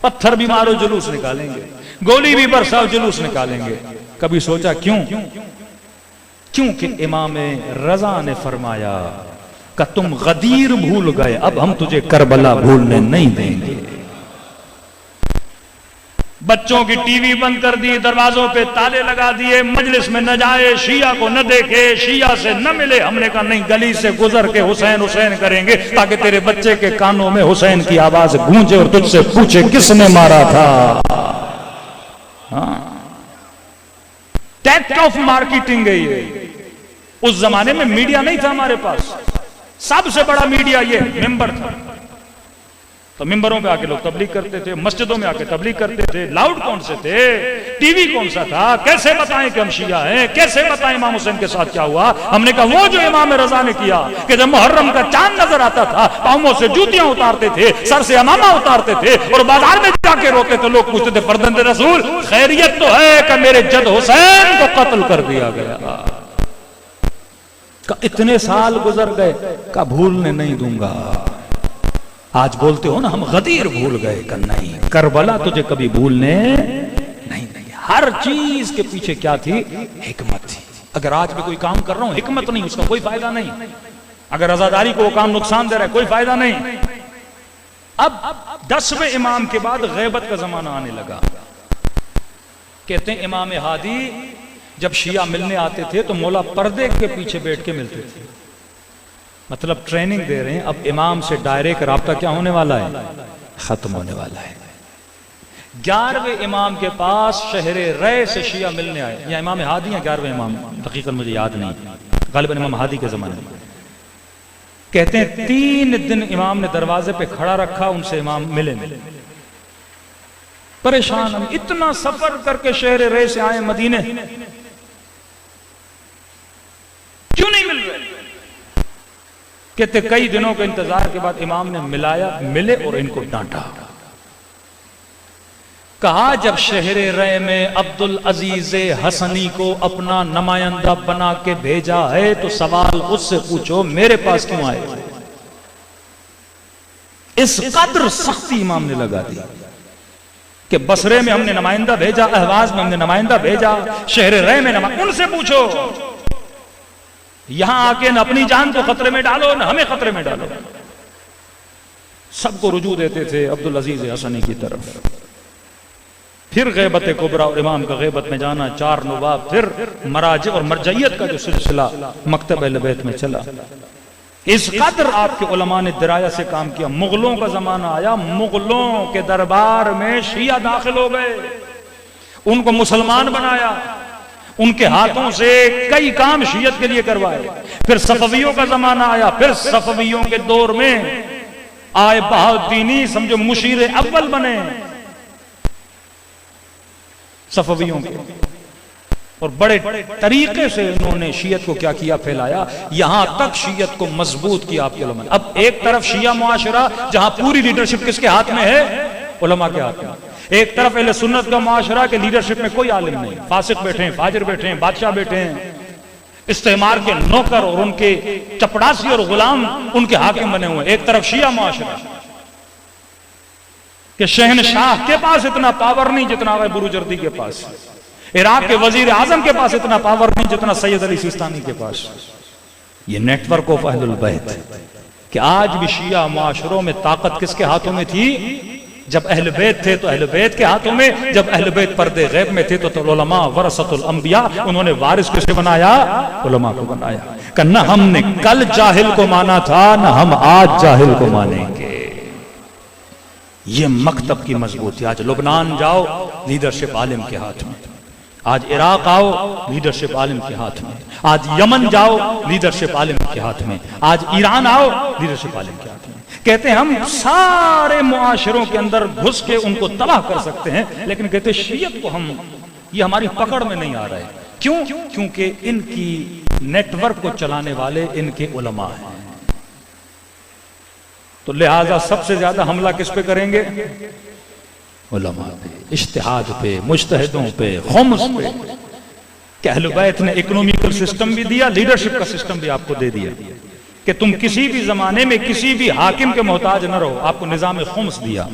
پتھر بھی مارو جلوس نکالیں گے، گولی بھی برساؤ جلوس نکالیں گے۔ کبھی سوچا کیوں؟ کیونکہ امام رضا نے فرمایا کہ تم غدیر بھول گئے، اب ہم تجھے کربلا بھولنے نہیں دیں گے۔ بچوں کی ٹی وی بند کر دی، دروازوں پہ تالے لگا دیے، مجلس میں نہ جائے، شیعہ کو نہ دیکھے، شیعہ سے نہ ملے۔ ہم نے کہا نہیں، گلی سے گزر کے حسین حسین کریں گے تاکہ تیرے بچے کے کانوں میں حسین کی آواز گونجے اور تجھ سے پوچھے کس نے مارا تھا۔ ٹیکٹ آف مارکیٹنگ ہے یہ۔ اس زمانے میں میڈیا نہیں تھا ہمارے پاس، سب سے بڑا میڈیا یہ ممبر تھا، تو ممبروں پہ آ کے لوگ تبلیغ کرتے تھے، مسجدوں میں آ کے تبلیغ کرتے تھے۔ لاؤڈ کون سے تھے، ٹی وی کون سا تھا، کیسے بتائیں کہ ہم شیعہ ہیں، کیسے بتائیں امام حسین کے ساتھ کیا ہوا۔ ہم نے کہا وہ جو امام رضا نے کیا کہ جب محرم کا چاند نظر آتا تھا پاؤں سے جوتیاں اتارتے تھے، سر سے امامہ اتارتے تھے اور بازار میں جا کے روتے تھے، لوگ پوچھتے تھے فرزند رسول خیریت تو ہے کہ میرے جد حسین کو قتل کر دیا گیا۔ اتنے سال گزر گئے، کہ بھولنے نہیں دوں گا۔ آج بولتے ہو نا ہم غدیر بھول گئے، کہ نہیں، کربلا تجھے کبھی بھولنے نہیں۔ ہر چیز کے پیچھے کیا تھی؟ حکمت تھی۔ اگر آج میں کوئی کام کر رہا ہوں حکمت نہیں، اس کا کوئی فائدہ نہیں۔ اگر عزاداری کو وہ کام نقصان دے رہا ہے کوئی فائدہ نہیں۔ اب 10ویں امام کے بعد غیبت کا زمانہ آنے لگا۔ کہتے ہیں امام ہادی جب شیعہ ملنے آتے تھے تو مولا پردے کے پیچھے بیٹھ کے ملتے تھے، مطلب ٹریننگ دے رہے ہیں۔ اب امام سے ڈائریکٹ رابطہ کیا ہونے والا ہے؟ ختم ہونے والا ہے۔ 11ویں امام کے پاس شہر رے سے شیعہ ملنے آئے، یا امام ہادی ہیں 11ویں امام، حقیقت مجھے یاد نہیں، غالباً امام ہادی کے زمانے میں۔ کہتے ہیں 3 دن امام نے دروازے پہ کھڑا رکھا، ان سے امام ملے نہیں۔ پریشان، ہم اتنا سفر کر کے شہر رے سے آئے مدینے، کیوں نہیں مل رہے؟ کہتے کئی دنوں کے انتظار کے بعد امام نے ملے اور ان کو ڈانٹا۔ کہا جب شہر رے میں عبدالعزیز حسنی کو اپنا نمائندہ بنا کے بھیجا ہے تو سوال اس سے پوچھو میرے پاس کیوں آئے؟ اس قدر سختی امام نے لگا دی کہ بصرے میں ہم نے نمائندہ بھیجا، اہواز میں ہم نے نمائندہ بھیجا، شہر رے میں ان سے پوچھو۔ یہاں آ کے نہ اپنی جان کو خطرے میں ڈالو نہ ہمیں خطرے میں ڈالو۔ سب کو رجوع دیتے تھے عبدالعزیز حسنی کی طرف۔ پھر غیبت کبریٰ اور امام کا غیبت میں جانا، 4 نواب، پھر مراجع اور مرجعیت کا جو سلسلہ مکتب اہل بیت میں چلا۔ اس قدر آپ کے علماء نے درایہ سے کام کیا۔ مغلوں کا زمانہ آیا، مغلوں کے دربار میں شیعہ داخل ہو گئے، ان کو مسلمان بنایا، ان کے ہاتھوں سے کئی کام شیعت کے لیے کروائے۔ پھر صفویوں کا زمانہ آیا، پھر صفویوں کے دور میں آئے بہاؤالدینی، سمجھو مشیر اول بنے صفویوں کے، اور بڑے طریقے سے انہوں نے شیعت کو کیا کیا؟ پھیلایا، یہاں تک شیعت کو مضبوط کیا آپ کے علماء۔ اب ایک طرف شیعہ معاشرہ جہاں پوری لیڈرشپ کس کے ہاتھ میں ہے؟ علماء کے ہاتھ میں۔ ایک طرف اہل سنت کا معاشرہ کہ لیڈرشپ میں کوئی عالم نہیں، فاسق بیٹھے ہیں، فاجر بیٹھے ہیں، بادشاہ بیٹھے ہیں، استعمار کے نوکر اور ان کے چپڑاسی اور غلام ان کے حاکم بنے ہوئے۔ ایک طرف شیعہ معاشرہ کہ شہنشاہ کے پاس اتنا پاور نہیں جتنا آغا بروجردی کے پاس، عراق کے وزیر اعظم کے پاس اتنا پاور نہیں جتنا سید علی سیستانی کے پاس۔ یہ نیٹ ورک آف اہل البیت کہ آج بھی شیعہ معاشروں میں طاقت کس کے ہاتھوں میں تھی؟ جب اہل بیت تھے تو اہل بیت کے ہاتھوں میں، جب اہل بیت پردے غیب میں تھے تو علماء ورثۃ الانبیاء، انہوں نے وارث کسے بنایا؟ علماء کو بنایا۔ کہ نہ ہم نے کل جاہل کو مانا تھا نہ ہم آج جاہل کو مانیں گے۔ یہ مکتب کی مضبوطی۔ آج لبنان جاؤ لیڈرشپ عالم کے ہاتھ میں، آج عراق آؤ لیڈرشپ عالم کے ہاتھ میں، آج یمن جاؤ لیڈرشپ عالم کے ہاتھ میں، آج ایران آؤ لیڈرشپ عالم کے ہاتھ میں۔ کہتے ہیں ہم سارے معاشروں کے اندر گھس کے ان کو تباہ کر سکتے ہیں، لیکن کہتے ہیں شیعت کو یہ ہماری پکڑ میں نہیں آ رہا ہے۔ کیوں؟ کیونکہ ان کی نیٹ ورک کو چلانے والے ان کے علماء ہیں۔ تو لہٰذا سب سے زیادہ حملہ کس پہ کریں گے؟ علماء پہ، اجتہاد پہ، مجتہدوں پہ، خمس پہ۔ کہ اہل بیت نے اکنومیکل سسٹم بھی دیا، لیڈرشپ کا سسٹم بھی آپ کو دے دیا کہ تم کسی بھی زمانے میں کسی بھی حاکم کے محتاج نہ رہو۔ آپ کو نظام خمس دیا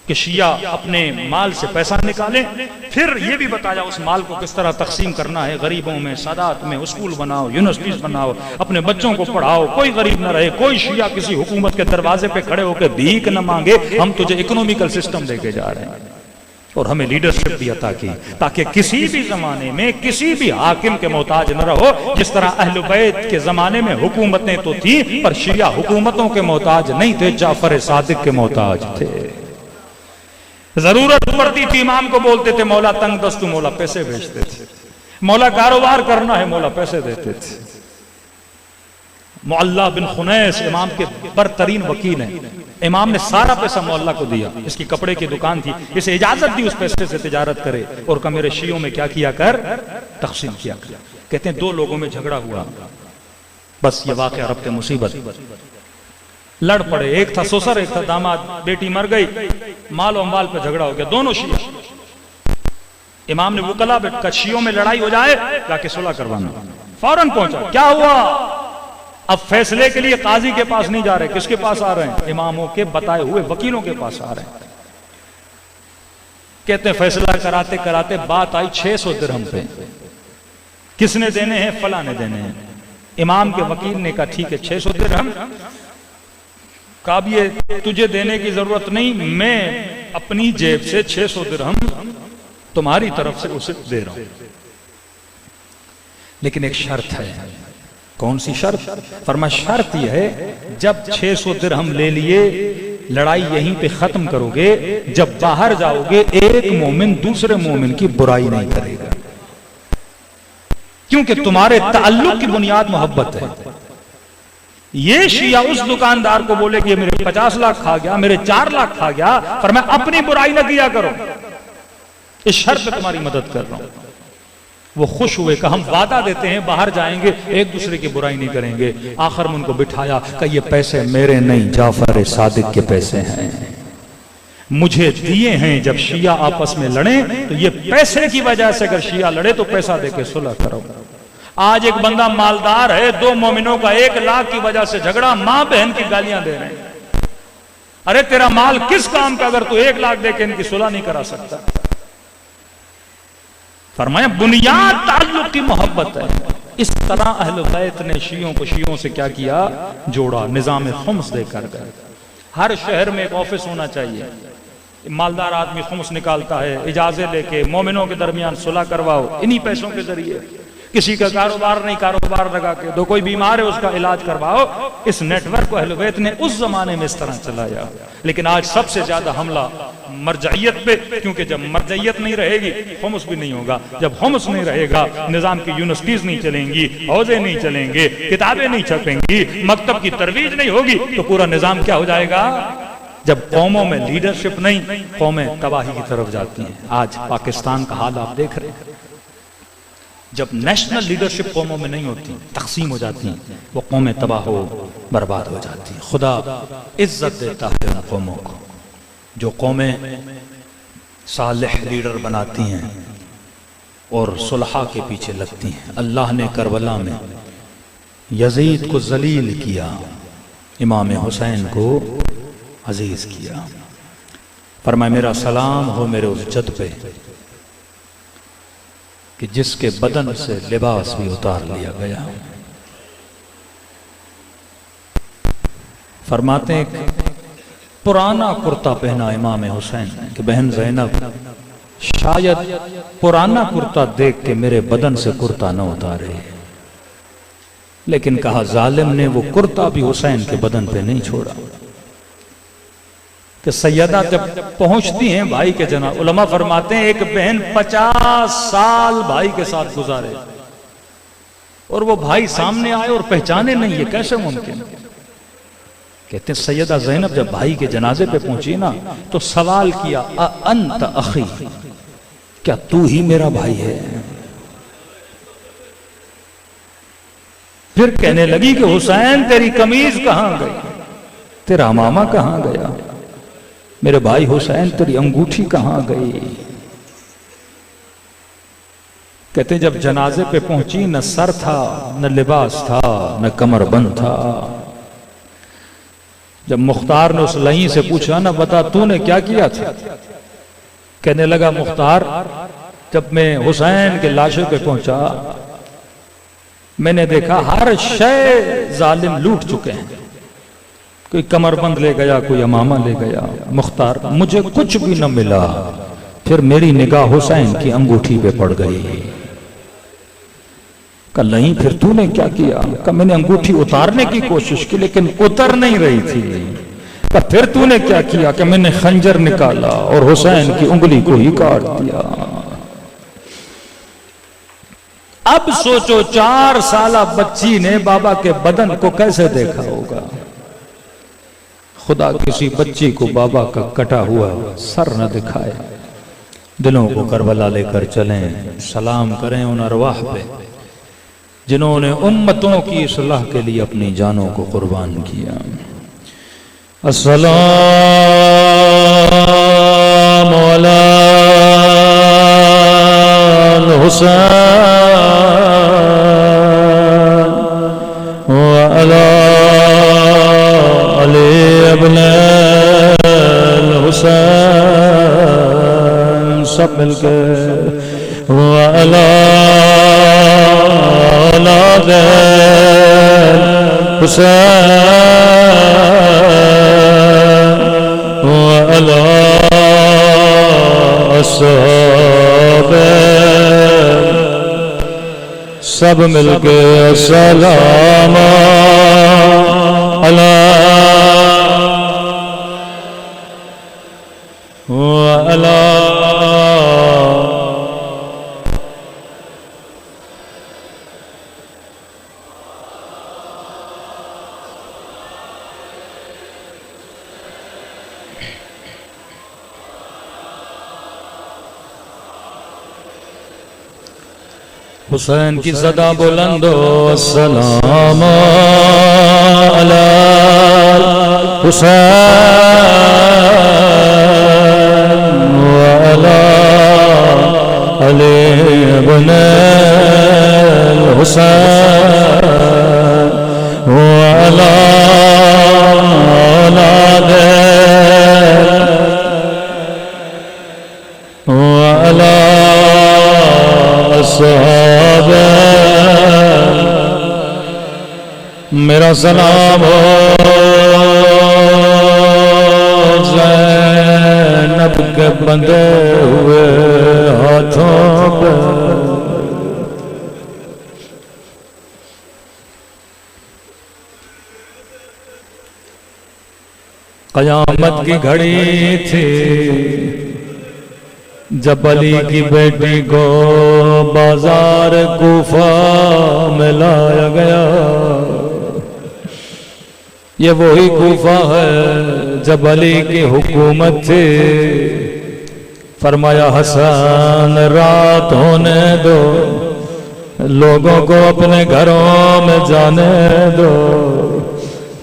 کہ شیعہ اپنے مال سے پیسہ نکالیں، پھر یہ بھی بتایا اس مال کو کس طرح تقسیم کرنا ہے، غریبوں میں، سادات میں، اسکول بناؤ، یونیورسٹیز بناؤ، اپنے بچوں کو پڑھاؤ، کوئی غریب نہ رہے، کوئی شیعہ کسی حکومت کے دروازے پہ کھڑے ہو کے بھیک نہ مانگے، ہم تجھے اکنومیکل سسٹم دے کے جا رہے ہیں۔ اور ہمیں لیڈرشپ بھی عطا کی تاکہ کسی بھی زمانے میں کسی بھی حاکم کے محتاج نہ رہو. جس طرح اہل بیت کے زمانے میں حکومتیں تو تھیں پر شیعہ حکومتوں کے محتاج نہیں تھے, جعفر صادق کے محتاج تھے. ضرورت پڑتی تھی امام کو بولتے تھے مولا تنگ دست, مولا پیسے بھیجتے تھے. مولا کاروبار کرنا ہے, مولا پیسے دیتے تھے. معلّہ بن خنیس امام کے برترین وکیل ہیں. امام نے سارا پیسہ معلّہ کو دیا. اس کی کپڑے کی دکان تھی, اسے اجازت دی اس پیسے سے تجارت کرے اور کہا میرے شیعوں میں کیا کیا کر, تقسیم کیا. کہتے ہیں 2 لوگوں میں جھگڑا ہوا, بس یہ واقعہ ربط مصیبت. لڑ پڑے, ایک تھا سسر ایک تھا داماد, بیٹی مر گئی, مال و اموال پہ جھگڑا ہو گیا, دونوں شیعہ. امام نے وکلا کا شیعوں میں لڑائی ہو جائے جا کے صلح کروانا. فوراً پہنچا, کیا ہوا؟ اب فیصلے کے لیے قاضی کے پاس نہیں جا رہے, کس کے پاس آ رہے ہیں؟ اماموں کے بتائے ہوئے وکیلوں کے پاس آ رہے ہیں. کہتے ہیں فیصلہ کراتے کراتے بات آئی 600 درہم پہ. کس نے دینے ہیں؟ فلاں نے دینے ہیں. امام کے وکیل نے کہا ٹھیک ہے 600 درہم. کہا یہ تجھے دینے کی ضرورت نہیں, میں اپنی جیب سے 600 درہم تمہاری طرف سے اسے دے رہا ہوں, لیکن ایک شرط ہے. کون سی شرط؟ فرمایا شرط یہ ہے جب 600 درہم لے لیے لڑائی یہیں پہ ختم کرو گے, جب باہر جاؤ گے ایک مومن دوسرے مومن کی برائی نہیں کرے گا, کیونکہ تمہارے تعلق کی بنیاد محبت ہے. یہ شیعہ اس دکاندار کو بولے کہ میرے 50 لاکھ کھا گیا, میرے 4 لاکھ کھا گیا, فرمایا اپنی برائی نہ کیا کرو, اس شرط پہ تمہاری مدد کر رہا ہوں. وہ خوش ہوئے کہ ہم وعدہ دیتے ہیں باہر جائیں گے ایک دوسرے کی برائی نہیں کریں گے. آخر میں ان کو بٹھایا کہ یہ پیسے میرے نہیں جعفر صادق کے پیسے ہیں, مجھے دیے ہیں. جب شیعہ آپس میں لڑیں تو یہ پیسے کی وجہ سے اگر شیعہ لڑے تو پیسہ دے کے صلح کرو. آج ایک بندہ مالدار ہے, 2 مومنوں کا 1 لاکھ کی وجہ سے جھگڑا, ماں بہن کی گالیاں دے رہے ہیں. ارے تیرا مال کس کام کا اگر تو 1 لاکھ دے کے ان کی صلح نہیں کرا سکتا؟ فرمایا بنیاد تعلق کی محبت ہے. اس طرح اہل بیت نے شیعوں کو شیعوں سے کیا کیا, جوڑا. نظام خمس دے کر گئے. ہر شہر میں ایک آفس ہونا چاہیے. مالدار آدمی خمس نکالتا ہے, اجازت لے کے مومنوں کے درمیان صلح کرواؤ انہی پیسوں کے ذریعے. کسی کا کاروبار نہیں, کاروبار لگا کے دو. کوئی بیمار ہے اس کا علاج کرواؤ. اس نیٹ ورک کو اہل بیت نے اس زمانے میں اس طرح چلایا. لیکن آج سب سے زیادہ حملہ مرجعیت پہ, کیونکہ جب مرجعیت نہیں رہے گی خمس بھی نہیں ہوگا. جب خمس نہیں رہے گا نظام کی یونیورسٹیز نہیں چلیں گی, حوزے نہیں چلیں گے, کتابیں نہیں چھپیں گی, مکتب کی ترویج نہیں ہوگی, تو پورا نظام کیا ہو جائے گا؟ جب قوموں میں لیڈرشپ نہیں, قومیں تباہی کی طرف جاتی ہیں. آج پاکستان کا حال آپ دیکھ رہے ہیں. جب نیشنل لیڈرشپ قوموں میں نہیں ہوتی, تقسیم ہو جاتی ہیں, وہ قومیں تباہ ہو برباد ہو جاتی ہیں. خدا عزت دیتا ہے ان قوموں کو جو قومیں صالح لیڈر بناتی ہیں اور صلحاء کے پیچھے لگتی ہیں. اللہ نے کربلا میں یزید کو ذلیل کیا, امام حسین کو عزیز کیا. فرمایا میرا سلام ہو میرے اس جد پہ کہ جس کے بدن سے لباس بھی اتار لیا گیا. فرماتے ہیں کہ پرانا کرتا پہنا امام حسین کہ بہن زینب شاید پرانا کرتا دیکھ کے میرے بدن سے کرتا نہ اتارے, لیکن کہا ظالم نے وہ کرتا بھی حسین کے بدن پہ نہیں چھوڑا. کہ سیدہ جب پہنچتی ہیں بھائی کے جناب, علماء فرماتے ہیں ایک بہن 50 سال بھائی کے ساتھ گزارے اور وہ بھائی سامنے آئے اور پہچانے نہیں, یہ کیسے ممکن؟ کہتے ہیں سیدہ زینب جب بھائی کے جنازے پہ پہنچی نا تو سوال کیا انت اخی, کیا تو ہی میرا بھائی ہے؟ پھر کہنے لگی کہ حسین تیری قمیض کہاں گئی, تیرا امامہ کہاں گیا, میرے بھائی حسین تیری انگوٹھی کہاں گئی؟ کہتے ہیں جب جنازے پہ پہنچی نہ سر تھا نہ لباس تھا نہ کمر بند تھا. جب مختار نے اس لئیں سے پوچھا نا بتا تو نے کیا کیا تھا, کہنے لگا مختار جب میں حسین کے لاشوں پہ پہنچا میں نے دیکھا ہر شے ظالم لوٹ چکے ہیں, کوئی کمر بند لے گیا, کوئی امامہ لے گیا. مختار مجھے کچھ بھی نہ ملا, پھر میری نگاہ حسین کی انگوٹھی پہ پڑ گئی. کہ نہیں پھر تو نے کیا کیا؟ کہ میں نے انگوٹھی اتارنے کی کوشش کی لیکن اتر نہیں رہی تھی. کہ پھر تو نے کیا کیا؟ کہ میں نے خنجر نکالا اور حسین کی انگلی کو ہی کاٹ دیا. اب سوچو 4 سالہ بچی نے بابا کے بدن کو کیسے دیکھا ہوگا. خدا کسی بچی کو بابا کا کٹا ہوا سر نہ دکھائے. دلوں کو کربلا لے کر چلیں، سلام کریں ان ارواح پہ جنہوں نے امتوں کی اصلاح کے لیے اپنی جانوں کو قربان کیا. السلام علی الحسین وعلی علی ابن الحسین. سب مل کے وعلی حسین وعلی اصحابہ. سب مل کے السلام علی وعلی حسین کی صدا بلند ہو. السلام علی حسین وعلی علی ابن الحسین وعلی وعلی اصحابہ. میرا سلام ہو زینب کے بندھے ہوئے ہاتھوں پہ. قیامت کی گھڑی تھی جب علی کی بیٹی کو بازار کوفہ میں لایا گیا. یہ وہی کوفہ ہے جب علی کی حکومت تھی. فرمایا حسن رات ہونے دو، لوگوں کو اپنے گھروں میں جانے دو،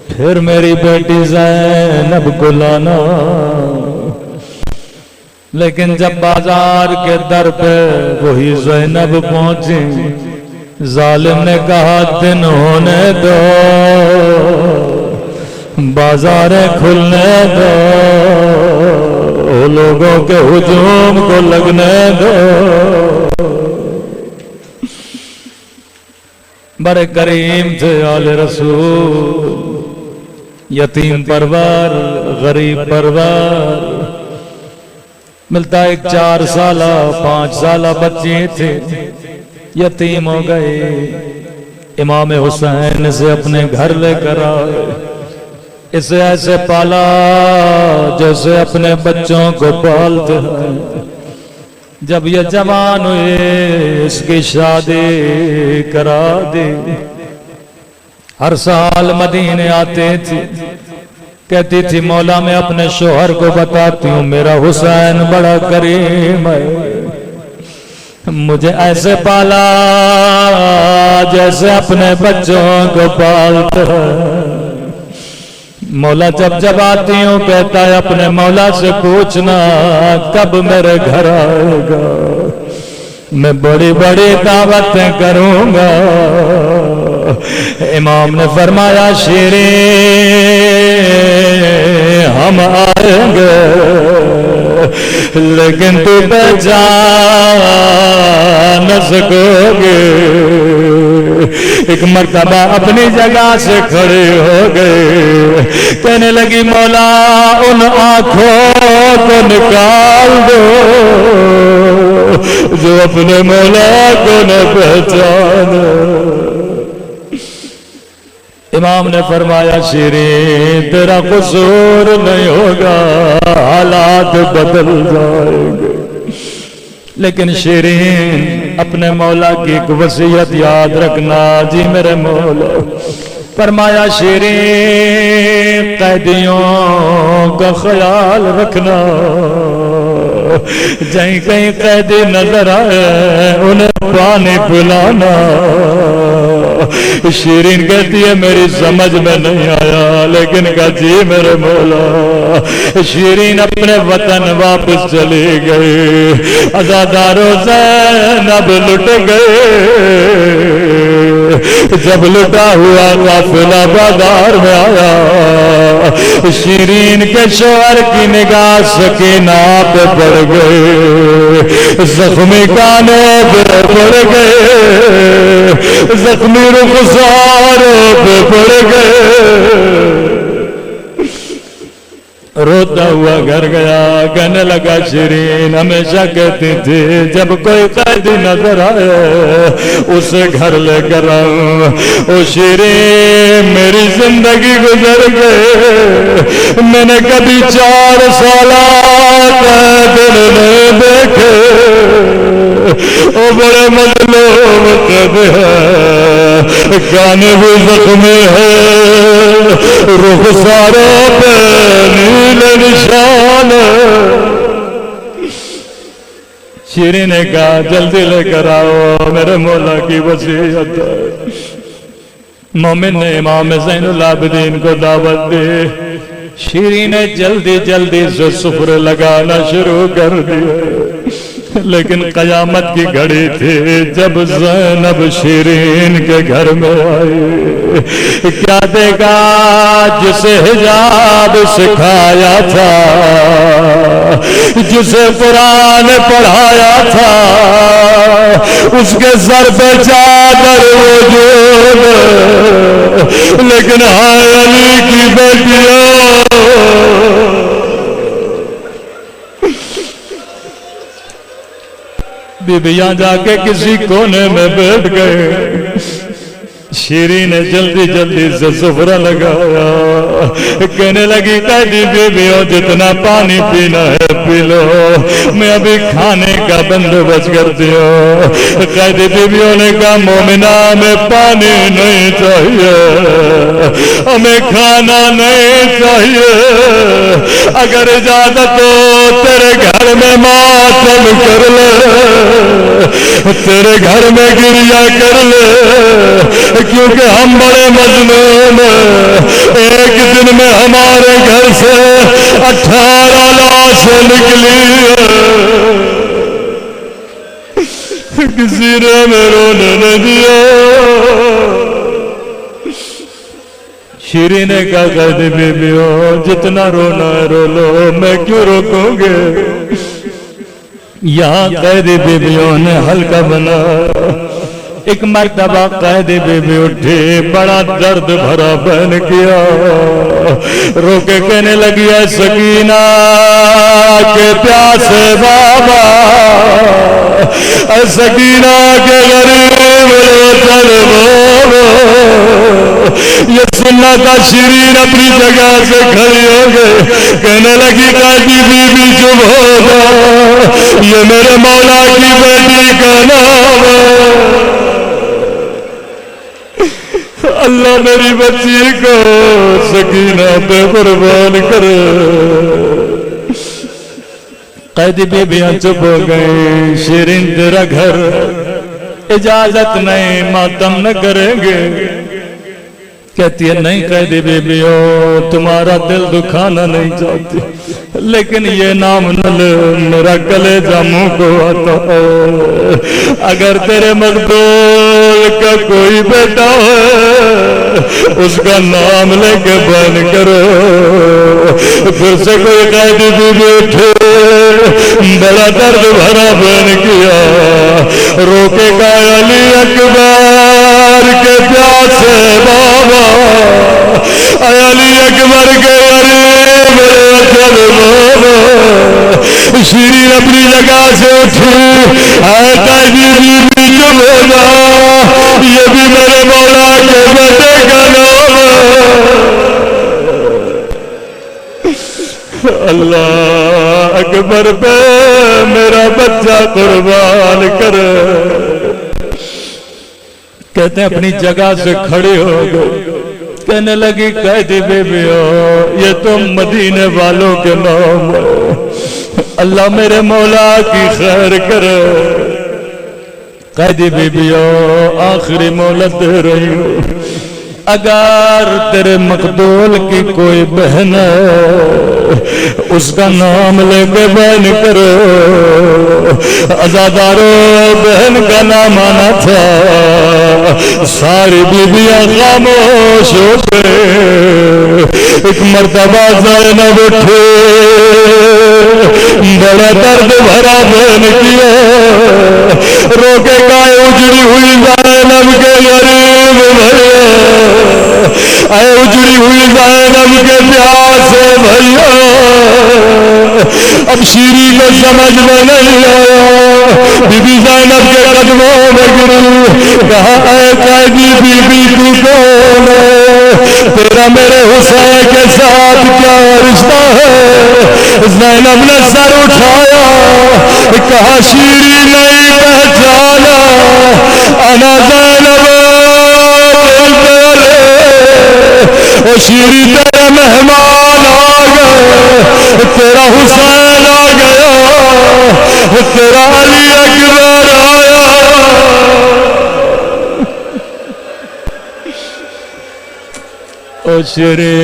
پھر میری بیٹی زینب کو لانا. لیکن جب بازار کے در پہ وہی زینب پہنچی، ظالم نے کہا دن ہونے دو، بازاریں کھلنے دو، لوگوں کے ہجوم کو لگنے دو. بڑے کریم تھے آل رسول، یتیم پروار، غریب پروار. ملتا ایک 4 سالہ 5 سالہ بچی تھی، یتیم ہو گئی. امام حسین سے اپنے گھر لے کر آئے، اسے ایسے پالا جیسے اپنے بچوں کو پالتے ہیں. جب یہ جوان ہوئے اس کی شادی کرا دی. ہر سال مدینے آتے تھے، کہتی تھی مولا میں اپنے شوہر کو بتاتی ہوں میرا حسین بڑا کریم ہے، مجھے ایسے پالا جیسے اپنے بچوں کو پالتا ہے. مولا جب جب آتی ہوں کہتا ہے اپنے مولا سے پوچھنا کب میرے گھر آئے گا، میں بڑی بڑی دعوتیں کروں گا. امام نے فرمایا شیریں ہم آئیں گے لیکن تو پہچان نہ سکو گے. ایک مرتبہ اپنی جگہ سے کھڑے ہو گئے، کہنے لگی مولا ان آنکھوں کو نکال دو جو اپنے مولا کو نہ پہچانے۔ امام نے فرمایا شیرین تیرا قصور نہیں ہوگا، حالات بدل جائیں گے، لیکن شیرین اپنے مولا کی ایک وصیت یاد رکھنا۔ جی میرے مولا فرمایا شیرین قیدیوں کا خیال رکھنا، جہیں کہیں قیدی نظر آئے انہیں پانی پلانا۔ شیرین کہتی ہے میری سمجھ میں نہیں آیا، لیکن کہا جی میرے مولا۔ شیرین اپنے وطن واپس چلی گئی، عزاداروں زینب لٹ گئے۔ جب لٹا ہوا قافلہ بازار میں آیا، شیرین کے شوہر کی نگاہ سکینہ پہ پڑ گئے، زخمی کانے پہ پڑ گئے، زخمی رخساروں پہ پڑ گئے۔ روتا ہوا گھر گیا، کہنے لگا شیرین ہمیشہ کہتی تھی جب کوئی قیدی نظر آئے اسے گھر لے کر آؤں۔ او شیرین میری زندگی گزر گئے، میں نے کبھی 4 سالہ قید نہیں دیکھے، او بڑے مظلوم قید ہے، کانے بھی زخمی ہے، رخساروں پہ نیلے نشان۔ شیرین نے کہا جلدی لے کر آؤ، میرے مولا کی وصیت ہے۔ مومن نے امام زین العابدین کو دعوت دی، شیرین نے جلدی جلدی سے سفر لگانا شروع کر دیا، لیکن قیامت کی گھڑی تھی جب زینب شیرین کے گھر میں آئی۔ کیا دیکھا؟ جسے حجاب سکھایا تھا، جسے قرآن پڑھایا تھا، اس کے سر پہ چادر وجود، لیکن ہائے علی کی بیٹیاں بیبیاں جا کے کسی کونے میں بیٹھ گئے۔ شیرین نے جلدی جلدی سے سفرہ لگایا، کہنے لگی قیدی بیبیوں جتنا پانی پینا ہے پی لو، میں ابھی کھانے کا بندوبست کرتی ہوں۔ قیدی بیبیوں نے کہا مومنہ ہمیں پانی نہیں چاہیے، ہمیں کھانا نہیں چاہیے، اگر اجازت ہو تیرے گھر میں ماتم کر لے، تیرے گھر میں گریا کر لے، کیونکہ ہم بڑے مظلوم ہیں۔ ایک دن میں ہمارے گھر سے 18 لاشیں نکلی ہیں، کسی نے ہمیں رونے نہ دیا۔ شیرین نے کہا قیدی بیبیوں جتنا رونا ہے رو لو، میں کیوں روکوں گے؟ یہاں قیدی بیبیوں نے حلقہ بنا۔ ایک مرتبہ قیدی بیوی اٹھی، بڑا درد بھرا بہن کیا، رو کے کہنے لگی ہے سکینہ کے پیاسے بابا، اے سکینہ کے غریب وطن بابا۔ یہ سننا تھا، شیرین اپنی جگہ سے کھڑی ہو گئے، کہنے لگی قیدی بیوی چپ ہو جا، یہ میرے مولا کی بیٹی کا نام ہے، اللہ میری بچی کو سکینہ پہ قربان کرے۔ قیدی بیبیاں چپ ہو گئی۔ شیرین تیرا گھر اجازت نہیں، ماتم نہ کریں گے۔ کہتی ہے نہیں قیدی بیبیوں تمہارا دل دکھانا نہیں چاہتی، لیکن یہ نام نہ لے، میرا کلیجہ منہ کو آتا ہے۔ اگر تیرے مقبول کا کوئی بیٹا ہے اس کا نام لے کے بیان کرو۔ پھر سے کوئی قیدی بیوی اٹھے، بڑا درد بھرا بیان کیا، رو کے کہا علی اکبر کے پیاسے بابا، اے علی اکبر کے غریب وطن بابا، جگہ سے اٹھی، اے قیدی بی بی چپ ہو جا، یہ بھی میرے مولا کے بیٹے کا نام ہے۔ اللہ اکبر پہ میرا بچہ قربان کر۔ کہتے ہیں اپنی جگہ سے کھڑے ہو گئے، کہنے لگی قیدی بیبیو یہ تو مدینے والوں کے نام ہے، اللہ میرے مولا کی خیر کرے۔ قیدی بیبیو آخری مہلت دے رہی ہوں، اگر تیرے مقتول کی کوئی بہن ہے اس کا نام لے کے بیان کرو۔ عزادارو بہن کا نام آنا تھا، ساری بیویاں خاموش ہو گئے۔ ایک مرتبہ زینب اٹھے، بڑا درد بھرا بہن کیا، روکے گائے اجڑی ہوئی زینب کے غریب بھیا، اے اجڑی ہوئی زینب کے پیاسے بھیا، اب شیری کو سمجھ میں نہیں آیا، بی بی زینب کے قدموں میں گری، کہا اے قیدی بی بی تو کون ہے، تیرا میرے حسین کے ساتھ کیا رشتہ ہے؟ زینب نے سر اٹھایا، کہا شیری نہیں پہچانا، انا زینب او شیری تیرے مہمان آ گئے، تیرا حسین آ گیا، تیرا علی اکبر آیا۔ او شیری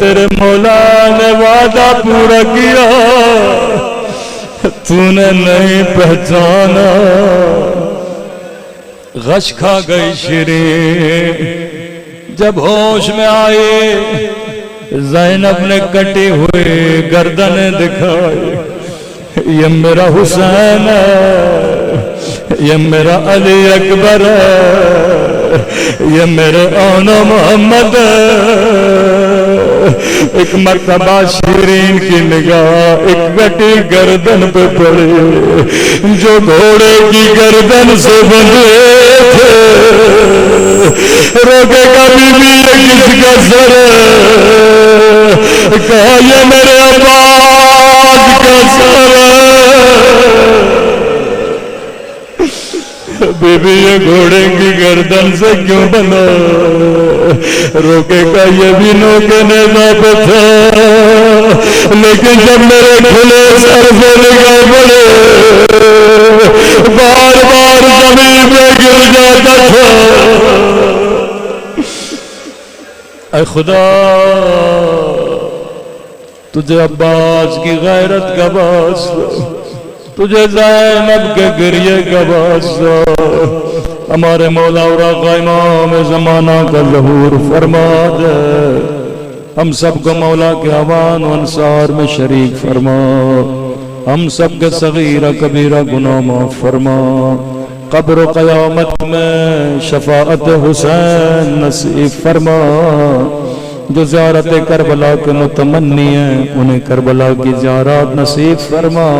تیرے مولا نے وعدہ پورا کیا، تو نے نہیں پہچانا۔ غش کھا گئی شیری، جب ہوش میں آئے زینب نے کٹی ہوئی گردن دکھائی، یہ میرا حسین ہے، یہ میرا علی اکبر ہے، یہ میرے آن محمد ہے۔ ایک مرتبہ شیرین کی نگاہ ایک کٹی گردن پہ پڑی جو گھوڑے کی گردن سے بندھے تھے، روکے کا بی بی یہ کس کا سر ہے؟ کہا یہ میرے عباس کا سر ہے۔ بی بی یہ گھوڑے کی گردن سے کیوں بنا؟ روکے کا یہ بھی نوکے نیزہ پہ تھا، لیکن جب میرے کھلے سر سے نگاہ پڑے بار بار زمین پہ گر جاتا تھا۔ اے خدا تجھے عباس کی غیرت کا واسطہ، تجھے زینب کے گریے کا واسطہ، ہمارے مولا اور آقا امام زمانہ کا ظہور فرما دے، ہم سب کو مولا کے اوان و انصار میں شریک فرما، ہم سب کے صغیرہ کبیرہ گناہ معاف فرما، قبر و قیامت میں شفاعت حسین نصیب فرما، جو زیارت کربلا کے متمنی ہیں انہیں کربلا کی زیارات نصیب فرما۔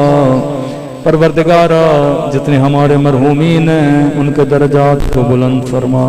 پروردگارا جتنے ہمارے مرحومین ہیں ان کے درجات کو بلند فرما۔